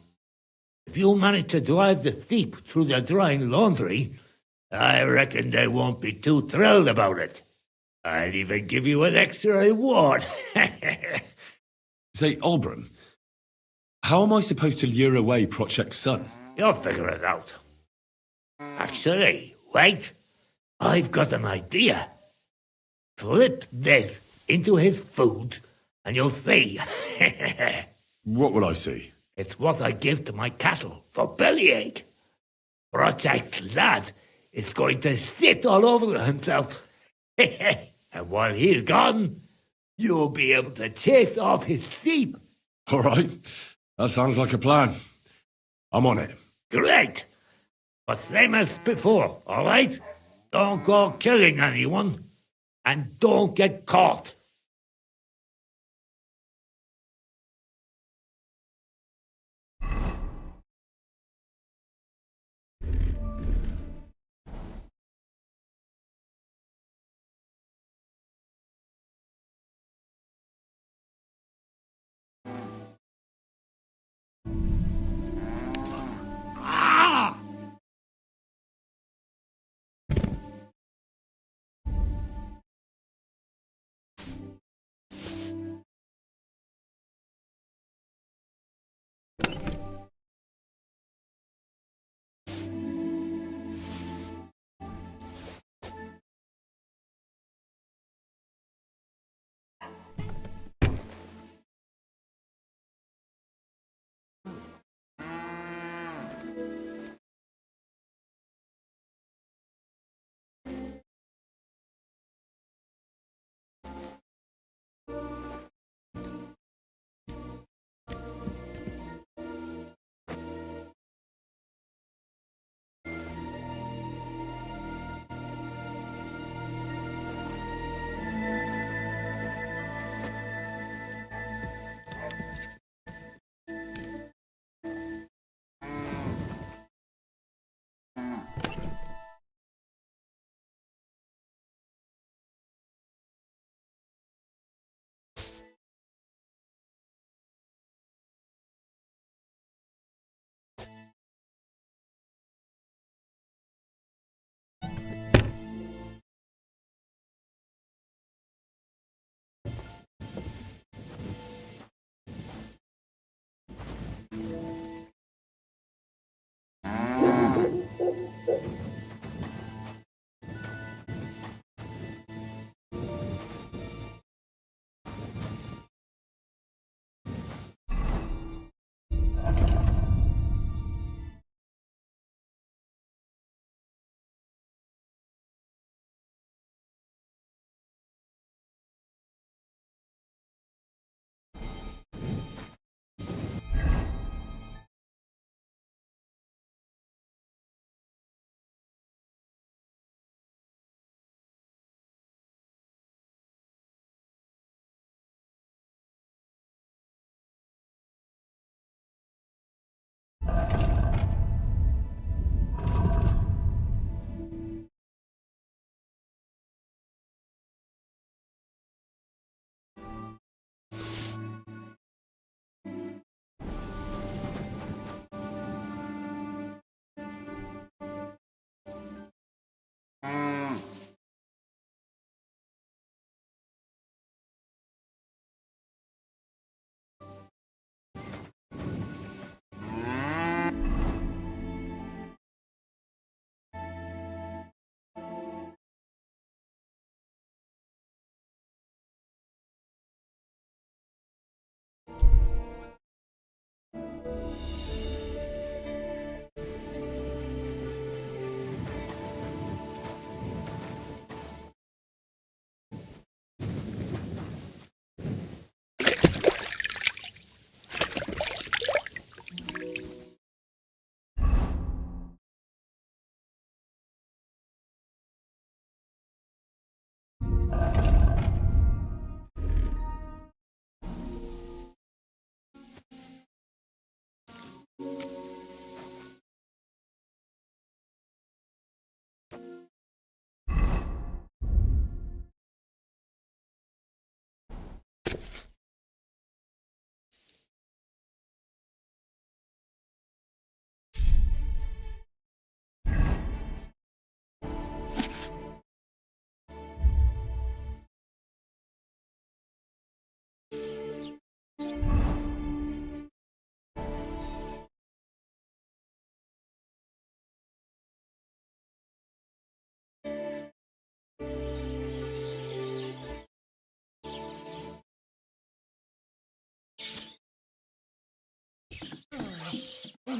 If you manage to drive the thief through the drying laundry, I reckon they won't be too thrilled about it. I'll even give you an extra reward. Say, Olbram, how am I supposed to lure away Project's son? You'll figure it out. Actually, wait. I've got an idea. Slip this into his food, and you'll see. What will I see? It's what I give to my cattle for bellyache. Project's lad is going to sit all over himself. And while he's gone, you'll be able to chase off his sheep. All right. That sounds like a plan. I'm on it. Great. But same as before, all right? Don't go killing anyone. And don't get caught.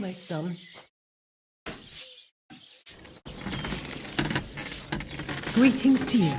Almost done. Greetings to you.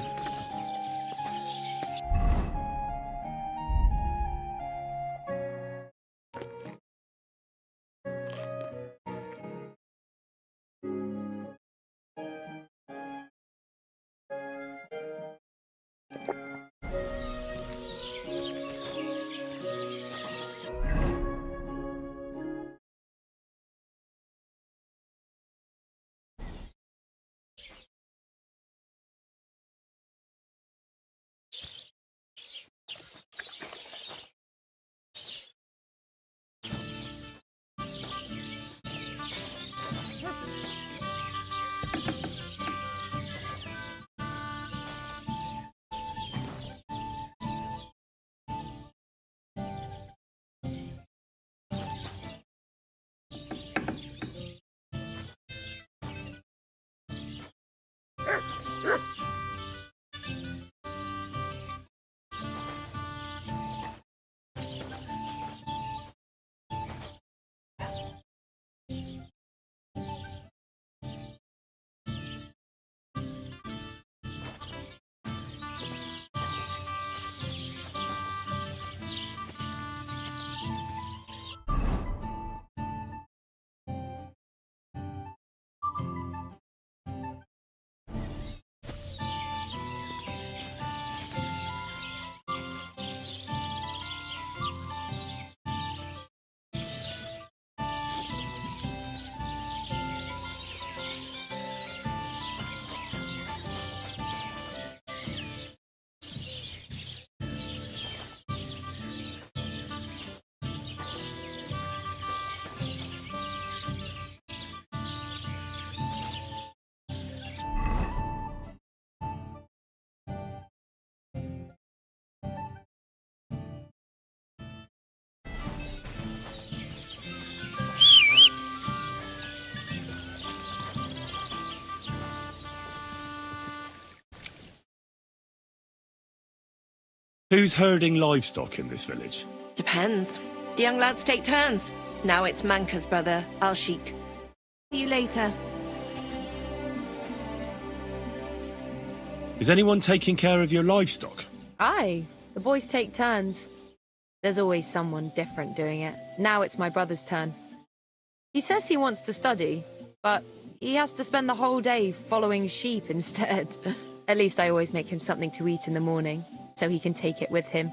Who's herding livestock in this village? Depends. The young lads take turns. Now it's Manka's brother, Al-Sheikh. See you later. Is anyone taking care of your livestock? Aye, the boys take turns. There's always someone different doing it. Now it's my brother's turn. He says he wants to study, but he has to spend the whole day following sheep instead. At least I always make him something to eat in the morning, so he can take it with him.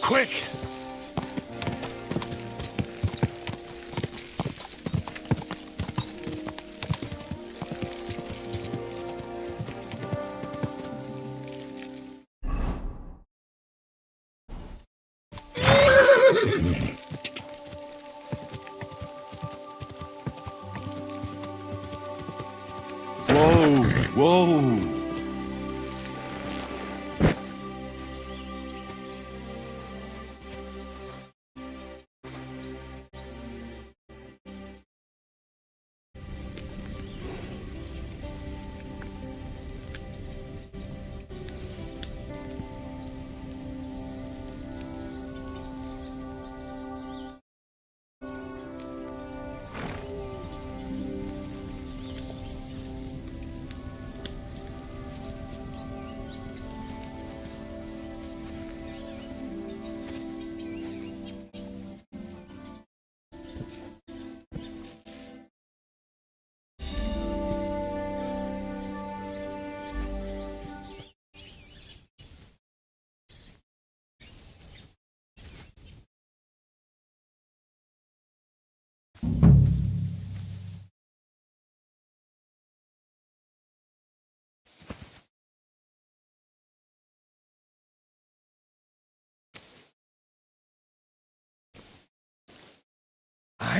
Quick! Whoa, whoa!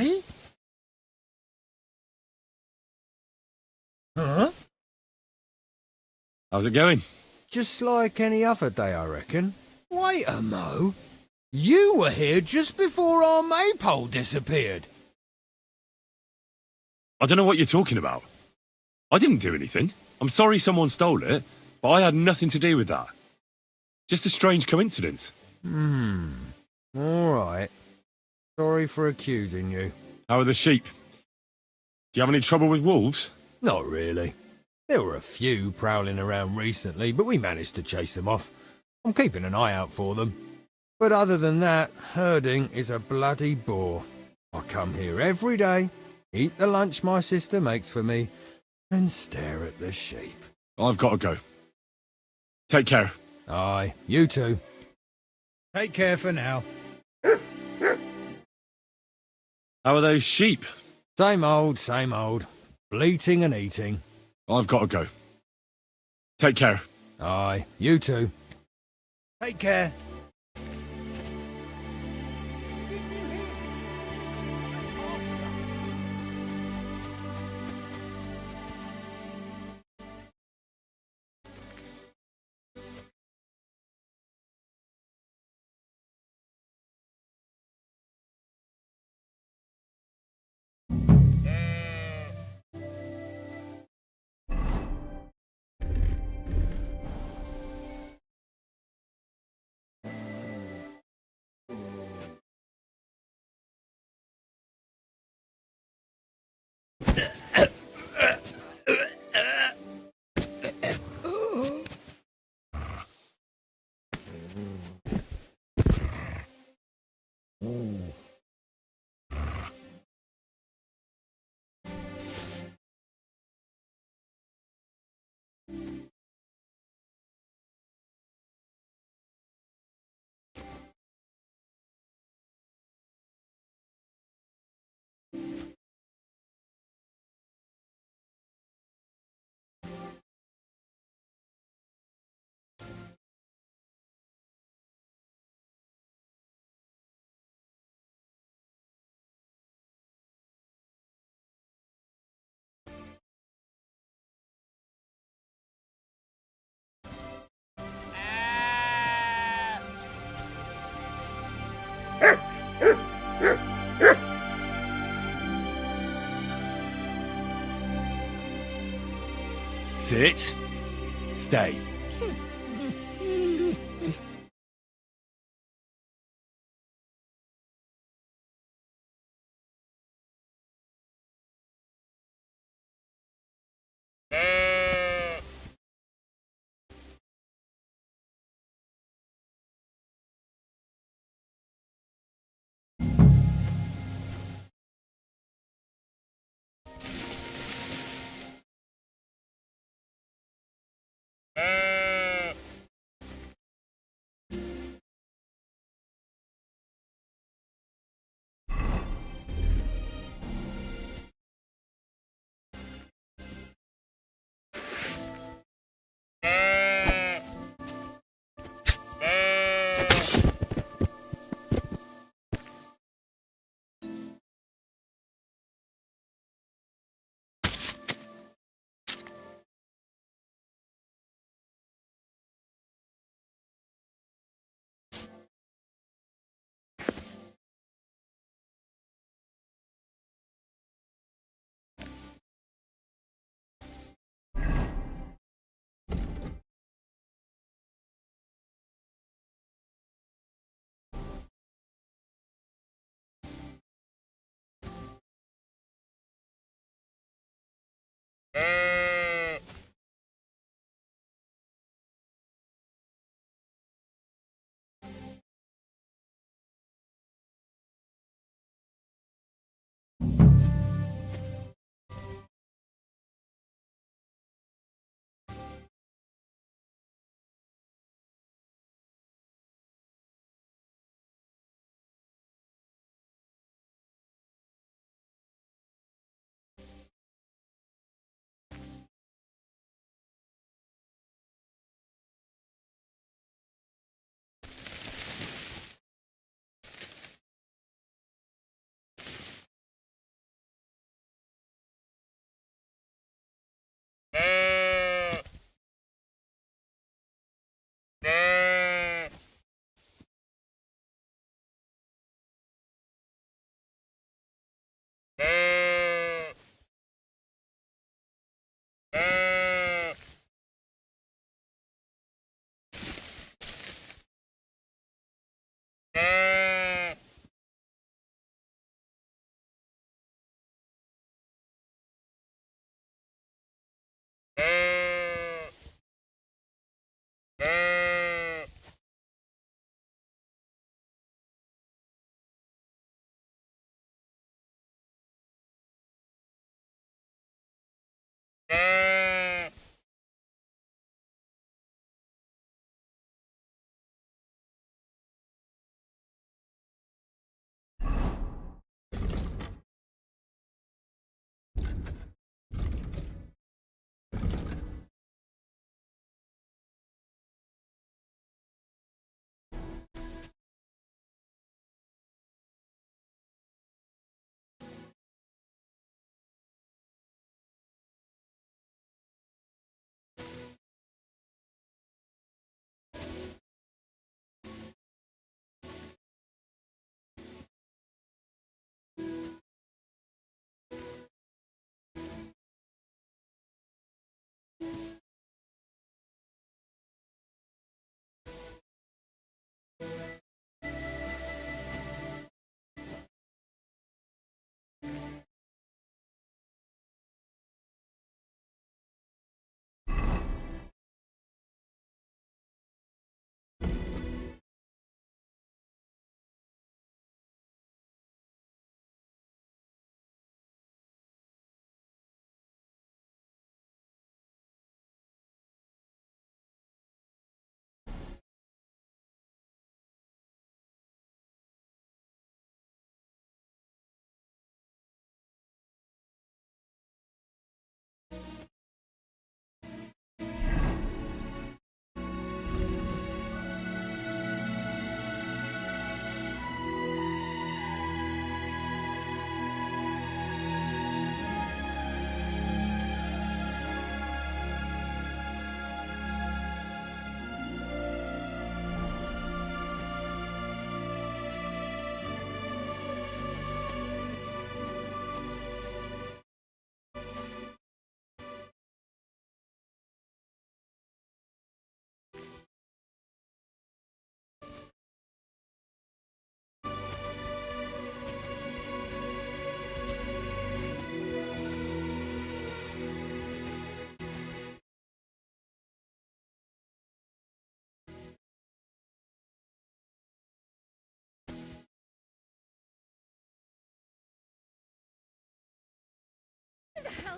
Eh? Huh? How's it going? Just like any other day, I reckon. Wait a mo. You were here just before our maypole disappeared. I don't know what you're talking about. I didn't do anything. I'm sorry someone stole it, but I had nothing to do with that. Just a strange coincidence. All right. Sorry for accusing you. How are the sheep? Do you have any trouble with wolves? Not really. There were a few prowling around recently, but we managed to chase them off. I'm keeping an eye out for them. But other than that, herding is a bloody bore. I come here every day, eat the lunch my sister makes for me, and stare at the sheep. I've got to go. Take care. Aye, you too. Take care for now. How are those sheep? Same old, same old. Bleating and eating. I've got to go. Take care. Aye, you too. Take care. Sit. Stay.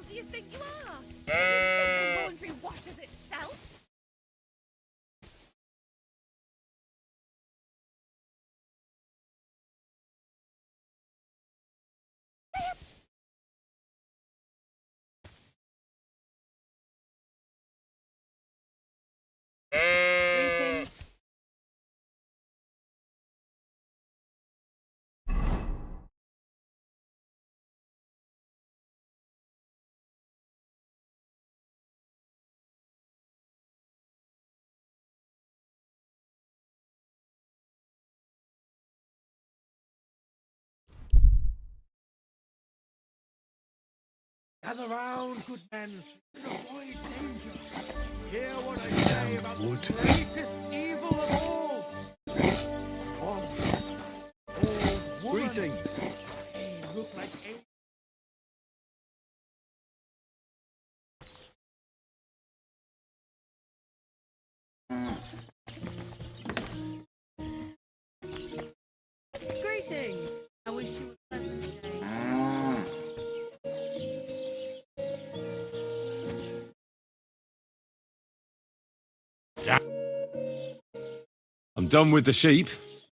do you think you are? Do you think the laundry washes itself? Greetings. Gather round, good men, and avoid danger. Hear what I say about wood. the greatest evil of all. One old woman. Greetings. They look like Greetings. I wish you a pleasant day. I'm done with the sheep.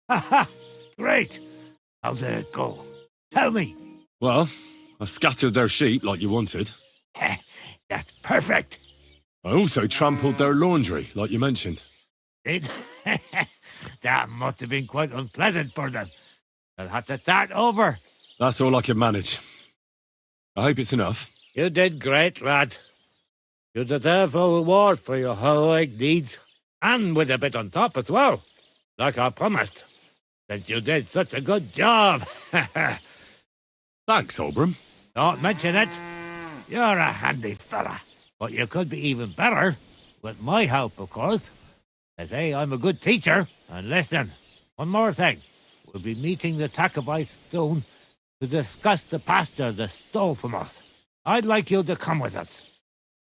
Ha ha! Great! How did it go? Tell me. Well, I scattered their sheep like you wanted. That's perfect. I also trampled their laundry, like you mentioned. Did? That must have been quite unpleasant for them. They'll have to start over. That's all I could manage. I hope it's enough. You did great, lad. You deserve a reward for your heroic deeds, and with a bit on top as well, like I promised, since you did such a good job. Thanks, Oberon. Don't mention it. You're a handy fella, but you could be even better, with my help, of course. They say I'm a good teacher, and listen, one more thing. We'll be meeting the Tacovites soon to discuss the pasture they stole from us. I'd like you to come with us.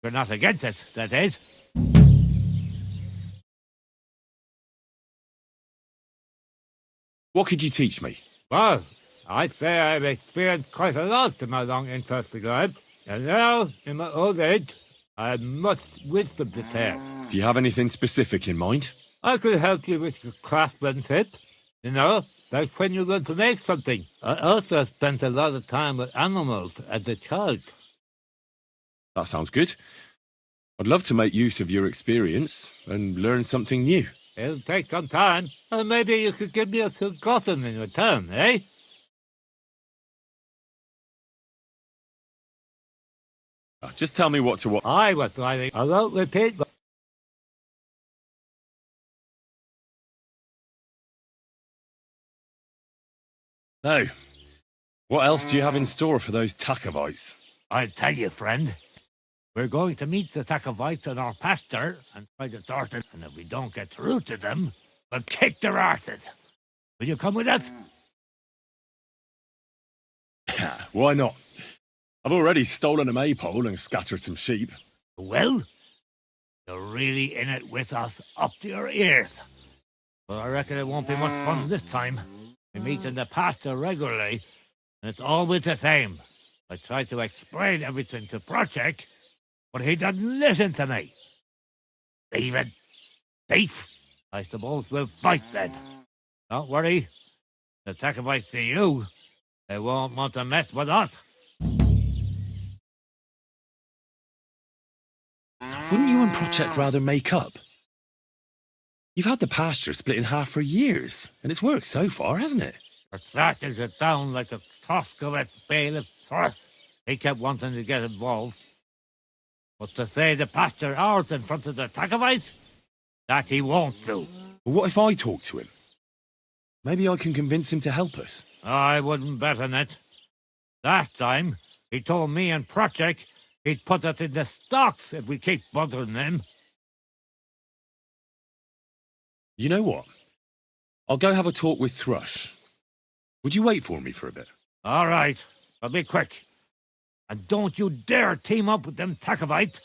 You're not against it, that is. What could you teach me? Well, I'd say I've experienced quite a lot in my long interesting life, and now, in my old age, I have much wisdom to share. Do you have anything specific in mind? I could help you with your craftsmanship, you know, like when you're going to make something. I also spent a lot of time with animals as a child. That sounds good. I'd love to make use of your experience and learn something new. It'll take some time, and maybe you could give me a forgotten in return, eh? Just tell me what to watch. I was writing. I won't repeat. No. What else do you have in store for those Tacovites? I'll tell you, friend. We're going to meet the Tacovites in our pasture and try to sort it, and if we don't get through to them, we'll kick their arses. Will you come with us? Why not? I've already stolen a maypole and scattered some sheep. Well, you're really in it with us up to your ears. But I reckon it won't be much fun this time. We meet in the pasture regularly, and it's always the same. I try to explain everything to Project, but he doesn't listen to me. Steven, thief, I suppose we'll fight then. Don't worry. The Tacovites see you, they won't want to mess with us. Wouldn't you and Project rather make up? You've had the pasture split in half for years, and it's worked so far, hasn't it? It started it down like a Toscovite bailiff first. He kept wanting to get involved. But to say the pasture ours in front of the Tacovites, that he won't do. Well, what if I talk to him? Maybe I can convince him to help us. I wouldn't bet on it. Last time, he told me and Project he'd put us in the stocks if we keep bothering him. You know what? I'll go have a talk with Thrush. Would you wait for me for a bit? All right, I'll be quick. And don't you dare team up with them Tacovites.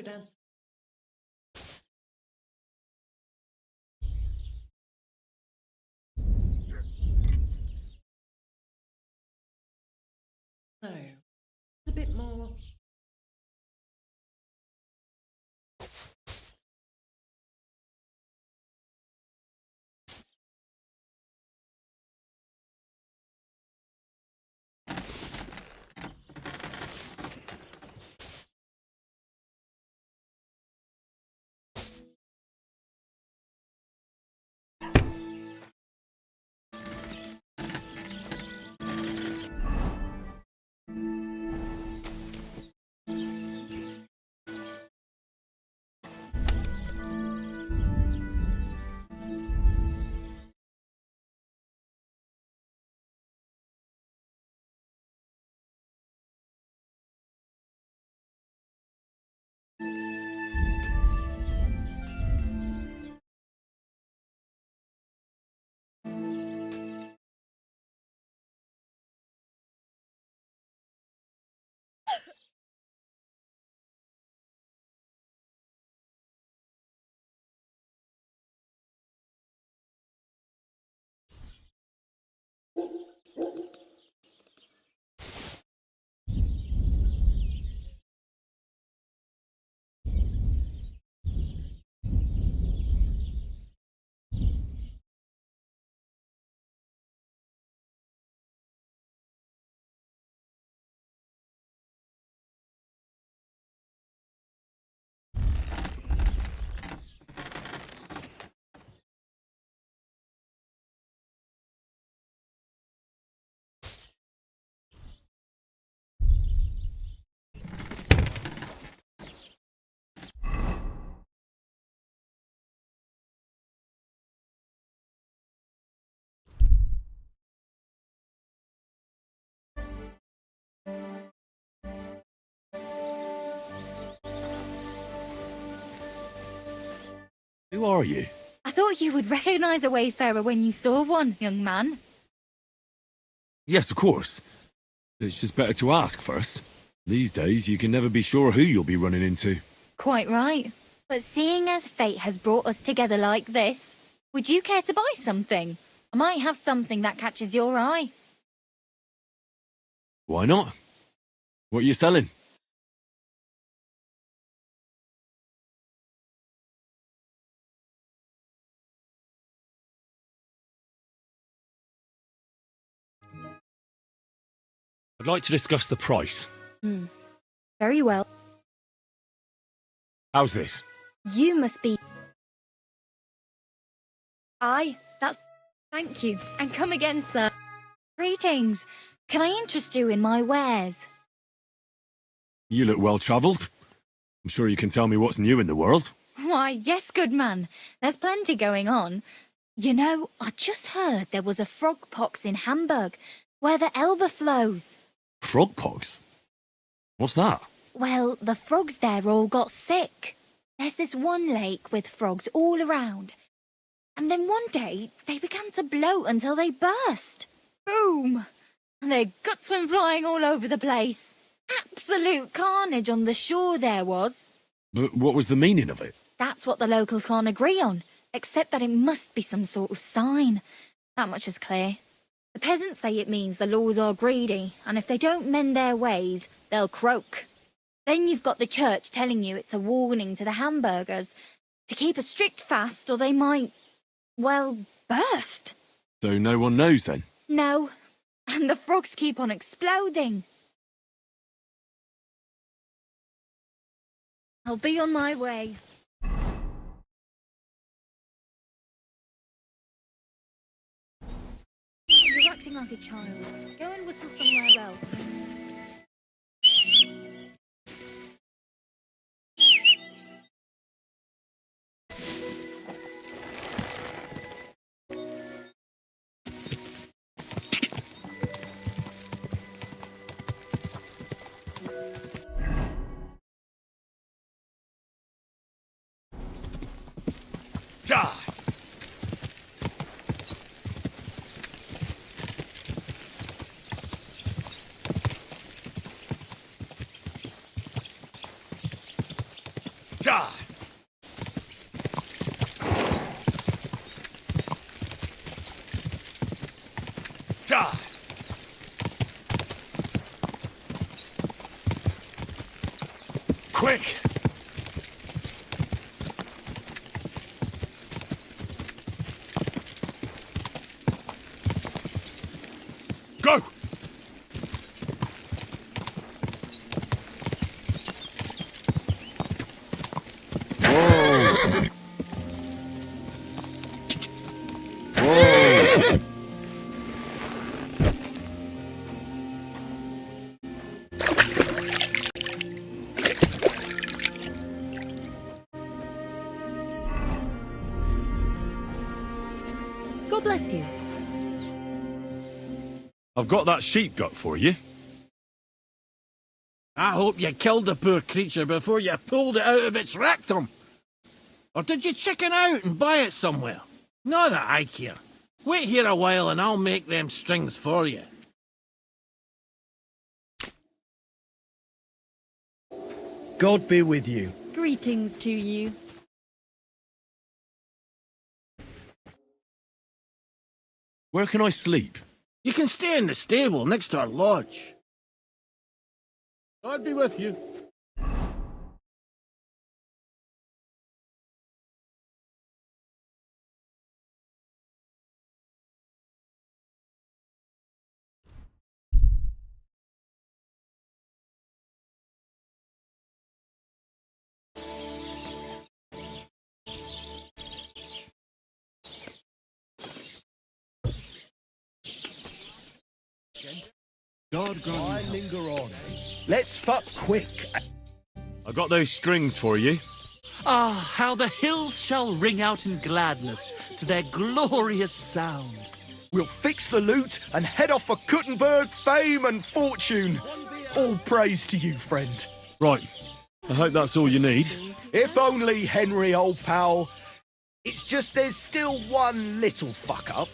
Dance. So, a bit more. Who are you? I thought you would recognize a wayfarer when you saw one, young man. Yes, of course. It's just better to ask first. These days, you can never be sure who you'll be running into. Quite right. But seeing as fate has brought us together like this, would you care to buy something? I might have something that catches your eye. Why not? What are you selling? I'd like to discuss the price. Very well. How's this? You must be... Aye, that's... Thank you. And come again, sir. Greetings. Can I interest you in my wares? You look well-travelled. I'm sure you can tell me what's new in the world. Why, yes, good man. There's plenty going on. You know, I just heard there was a frog pox in Hamburg, where the Elbe flows. Frog pox? What's that? Well, the frogs there all got sick. There's this one lake with frogs all around. And then one day, they began to bloat until they burst. Boom! And their guts went flying all over the place. Absolute carnage on the shore there was. But what was the meaning of it? That's what the locals can't agree on, except that it must be some sort of sign. That much is clear. The peasants say it means the laws are greedy, and if they don't mend their ways, they'll croak. Then you've got the church telling you it's a warning to the hamburgers to keep a strict fast or they might, well, burst. So no one knows then? No, and the frogs keep on exploding. I'll be on my way. You're acting like a child. Go and whistle somewhere else. Quick! Go! God bless you. I've got that sheep gut for you. I hope you killed the poor creature before you pulled it out of its rectum. Or did you chicken out and buy it somewhere? Not that I care. Wait here a while and I'll make them strings for you. God be with you. Greetings to you. Where can I sleep? You can stay in the stable next to our lodge. God be with you. Why linger on? Let's fuck quick. I got those strings for you. Ah, how the hills shall ring out in gladness to their glorious sound. We'll fix the loot and head off for Kuttenberg fame and fortune. All praise to you, friend. Right. I hope that's all you need. If only, Henry, old pal. It's just there's still one little fuck-up.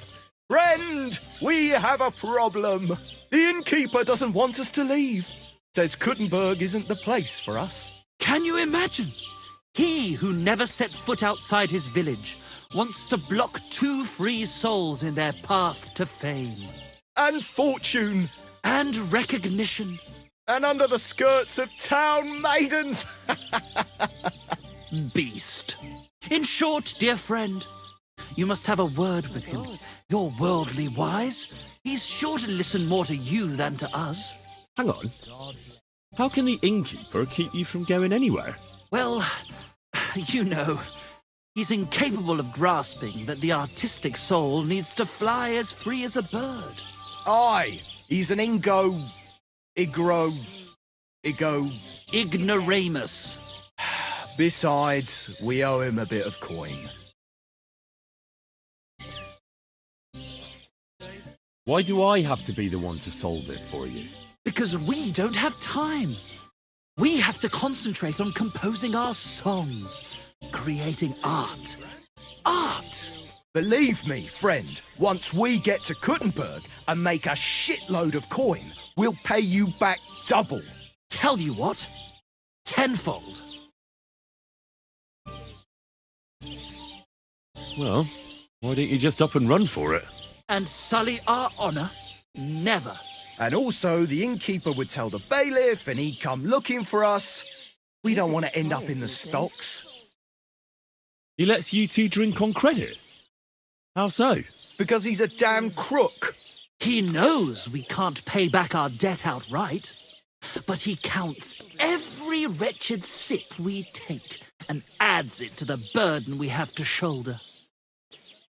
Friend, we have a problem. The innkeeper doesn't want us to leave. Says Kuttenberg isn't the place for us. Can you imagine? He who never set foot outside his village wants to block 2 free souls in their path to fame. And fortune. And recognition. And under the skirts of town maidens. Beast. In short, dear friend, you must have a word with him. You're worldly wise. He's sure to listen more to you than to us. Hang on. How can the innkeeper keep you from going anywhere? Well, you know, he's incapable of grasping that the artistic soul needs to fly as free as a bird. Aye, he's an Ignoramus. Besides, we owe him a bit of coin. Why do I have to be the one to solve it for you? Because we don't have time. We have to concentrate on composing our songs, creating art. Art! Believe me, friend, once we get to Kuttenberg and make a shitload of coin, we'll pay you back double. Tell you what, tenfold. Well, why don't you just up and run for it? And sully our honor? Never. And also, the innkeeper would tell the bailiff and he'd come looking for us. We don't want to end up in the stocks. He lets you two drink on credit? How so? Because he's a damn crook. He knows we can't pay back our debt outright, but he counts every wretched sip we take and adds it to the burden we have to shoulder.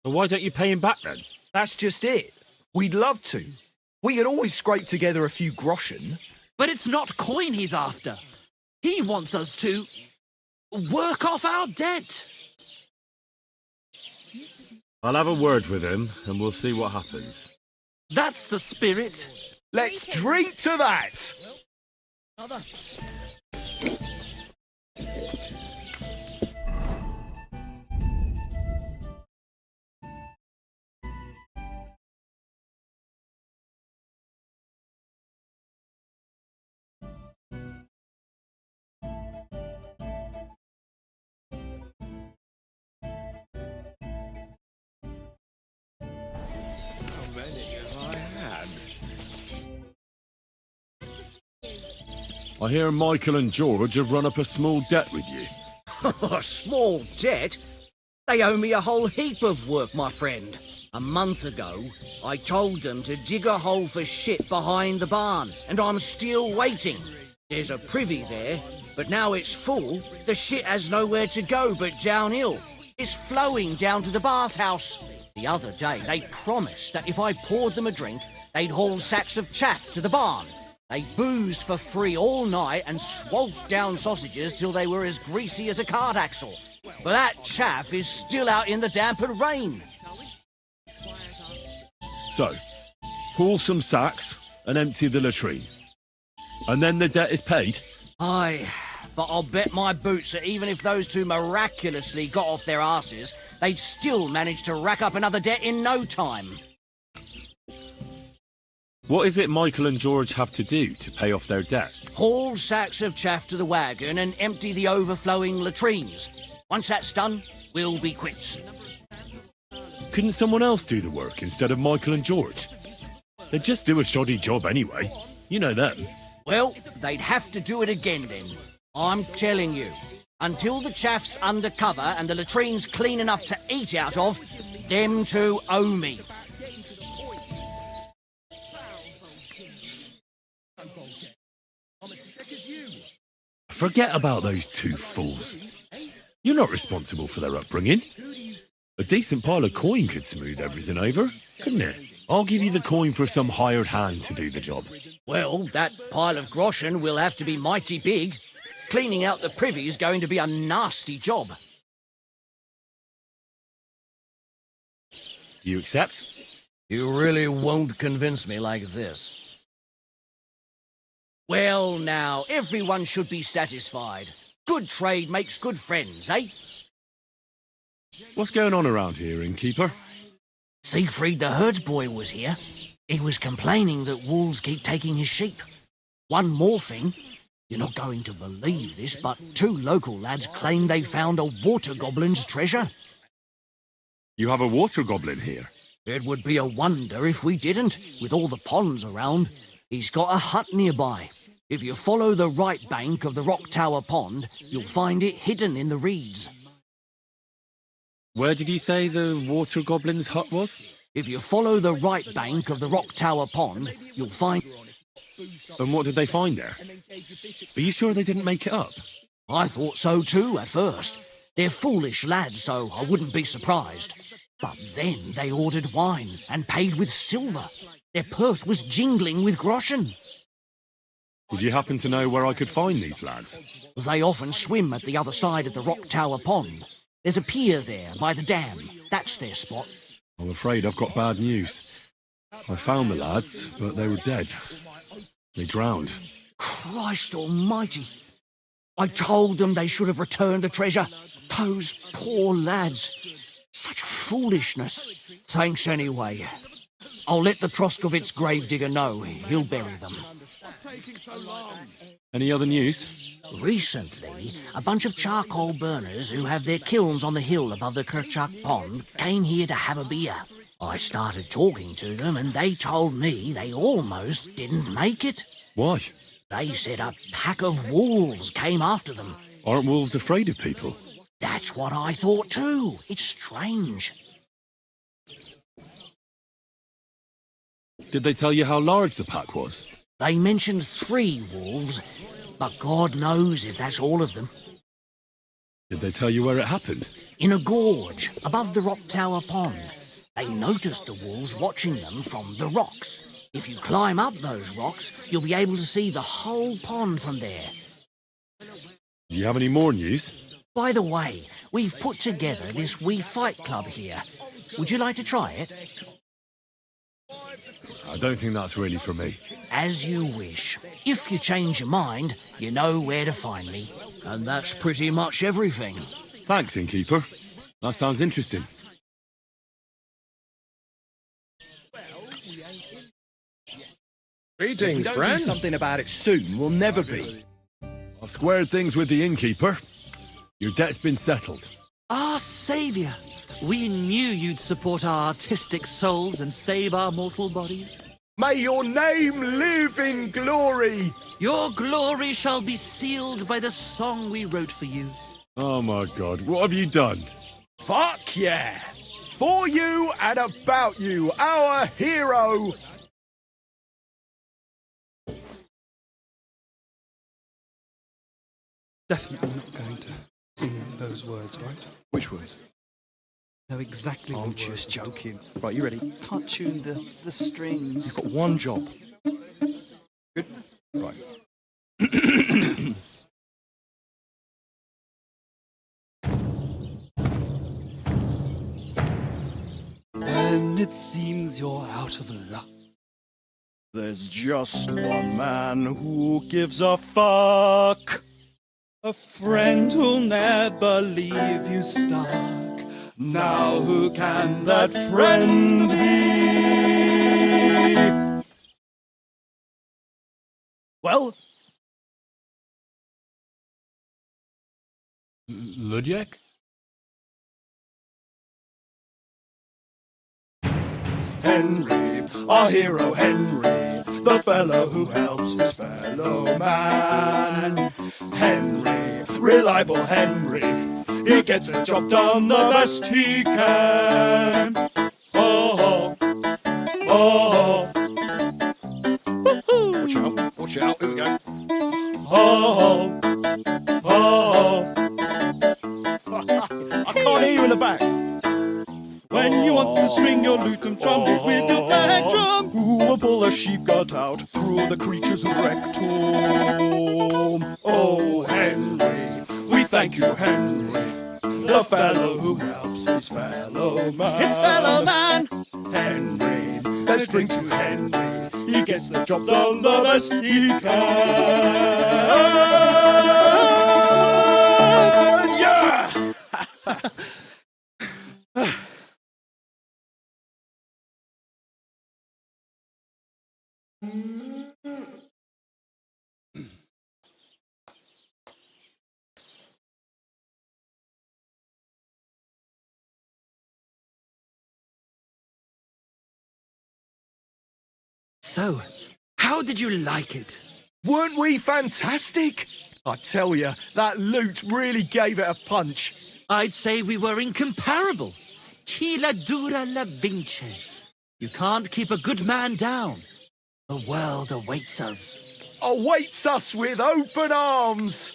Well, why don't you pay him back then? That's just it. We'd love to. We could always scrape together a few groschen. But it's not coin he's after. He wants us to work off our debt. I'll have a word with him and we'll see what happens. That's the spirit. Let's drink to that! I hear Michael and George have run up a small debt with you. A small debt? They owe me a whole heap of work, my friend. A month ago, I told them to dig a hole for shit behind the barn, and I'm still waiting. There's a privy there, but now it's full. The shit has nowhere to go but downhill. It's flowing down to the bathhouse. The other day, they promised that if I poured them a drink, they'd haul sacks of chaff to the barn. They boozed for free all night and swolfed down sausages till they were as greasy as a cart axle. But that chaff is still out in the damp and rain. So, haul some sacks and empty the latrine. And then the debt is paid? Aye, but I'll bet my boots that even if those two miraculously got off their arses, they'd still manage to rack up another debt in no time. What is it Michael and George have to do to pay off their debt? Haul sacks of chaff to the wagon and empty the overflowing latrines. Once that's done, we'll be quits. Couldn't someone else do the work instead of Michael and George? They'd just do a shoddy job anyway. You know them. Well, they'd have to do it again then. I'm telling you. Until the chaff's under cover and the latrine's clean enough to eat out of, them two owe me. Forget about those two fools. You're not responsible for their upbringing. A decent pile of coin could smooth everything over, couldn't it? I'll give you the coin for some hired hand to do the job. Well, that pile of groschen will have to be mighty big. Cleaning out the privy's going to be a nasty job. Do you accept? You really won't convince me like this. Well, now, everyone should be satisfied. Good trade makes good friends, eh? What's going on around here, innkeeper? Siegfried the herdsboy was here. He was complaining that wolves keep taking his sheep. One more thing, You're not going to believe this, but 2 local lads claim they found a water goblin's treasure. You have a water goblin here? It would be a wonder if we didn't, with all the ponds around. He's got a hut nearby. If you follow the right bank of the Rock Tower Pond, you'll find it hidden in the reeds. Where did you say the water goblin's hut was? If you follow the right bank of the Rock Tower Pond, you'll find... And what did they find there? Are you sure they didn't make it up? I thought so too at first. They're foolish lads, so I wouldn't be surprised. But then they ordered wine and paid with silver. Their purse was jingling with groschen. Would you happen to know where I could find these lads? They often swim at the other side of the Rock Tower Pond. There's a pier there by the dam. That's their spot. I'm afraid I've got bad news. I found the lads, but they were dead. They drowned. Christ almighty. I told them they should have returned the treasure. Those poor lads. Such foolishness. Thanks anyway. I'll let the Troskovitz gravedigger know. He'll bury them. Any other news? Recently, a bunch of charcoal burners who have their kilns on the hill above the Kerchak Pond came here to have a beer. I started talking to them and they told me they almost didn't make it. Why? They said a pack of wolves came after them. Aren't wolves afraid of people? That's what I thought too. It's strange. Did they tell you how large the pack was? They mentioned 3 wolves, but God knows if that's all of them. Did they tell you where it happened? In a gorge, above the Rock Tower Pond. They noticed the wolves watching them from the rocks. If you climb up those rocks, you'll be able to see the whole pond from there. Do you have any more news? By the way, we've put together this wee fight club here. Would you like to try it? I don't think that's really for me. As you wish. If you change your mind, you know where to find me. And that's pretty much everything. Thanks, innkeeper. That sounds interesting. Greetings, If we don't friend. do something about it soon, we'll never be. I've squared things with the innkeeper. Your debt's been settled. Our saviour! We knew you'd support our artistic souls and save our mortal bodies. May your name live in glory. Your glory shall be sealed by the song we wrote for you. Oh my God, what have you done? Fuck yeah. For you and about you, our hero. Definitely not going to sing those words, right? Which words? Know exactly I'm the just words. joking. Right, you ready? Can't tune the strings. You've got one job. Good? Right. When it seems you're out of luck, there's just one man who gives a fuck. A friend who'll never leave you stuck. Now who can that friend be? Well, Ludiak? Henry, our hero Henry, the fellow who helps his fellow man. Henry, reliable Henry, he gets the job done the best he can. Oh, oh, oh. Watch out, here we go. Oh, oh. I can't hear you in the back. When you want to string your lute and trumpet with your bag drum, who will pull a sheep gut out through the creature's rectum? Oh, Henry, we thank you, Henry, the fellow who helps his fellow man. His fellow man! Henry, let's drink to Henry, he gets the job done the best he can. Yeah! So, how did you like it? Weren't we fantastic? I tell you, that loot really gave it a punch. I'd say we were incomparable. Chi la dura la vince. You can't keep a good man down. The world awaits us. Awaits us with open arms.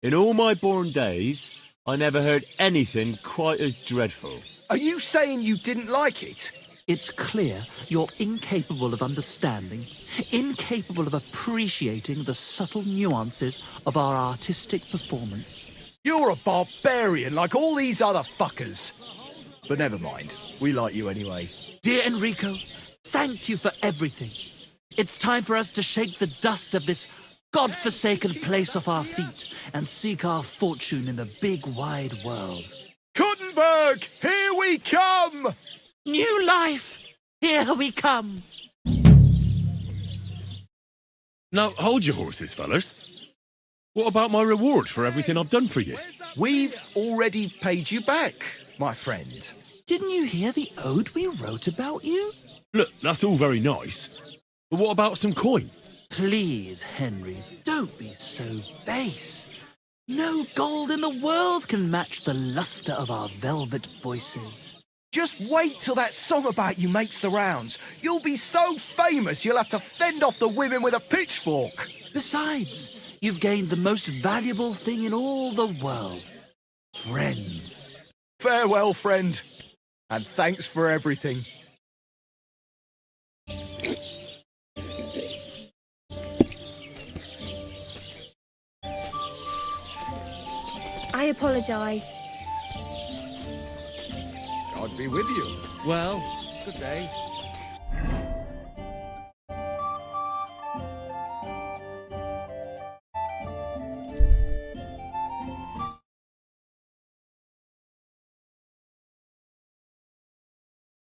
In all my born days, I never heard anything quite as dreadful. Are you saying you didn't like it? It's clear you're incapable of understanding, incapable of appreciating the subtle nuances of our artistic performance. You're a barbarian like all these other fuckers. But never mind, we like you anyway. Dear Enrico, thank you for everything. It's time for us to shake the dust of this God-forsaken place off our feet and seek our fortune in the big wide world. Kuttenberg, here we come! New life! Here we come! Now, hold your horses, fellas. What about my reward for everything I've done for you? We've already paid you back, my friend. Didn't you hear the ode we wrote about you? Look, that's all very nice. But what about some coin? Please, Henry, don't be so base. No gold in the world can match the luster of our velvet voices. Just wait till that song about you makes the rounds. You'll be so famous you'll have to fend off the women with a pitchfork. Besides, you've gained the most valuable thing in all the world. Friends. Farewell, friend. And thanks for everything. I apologise. God be with you. Well, good day.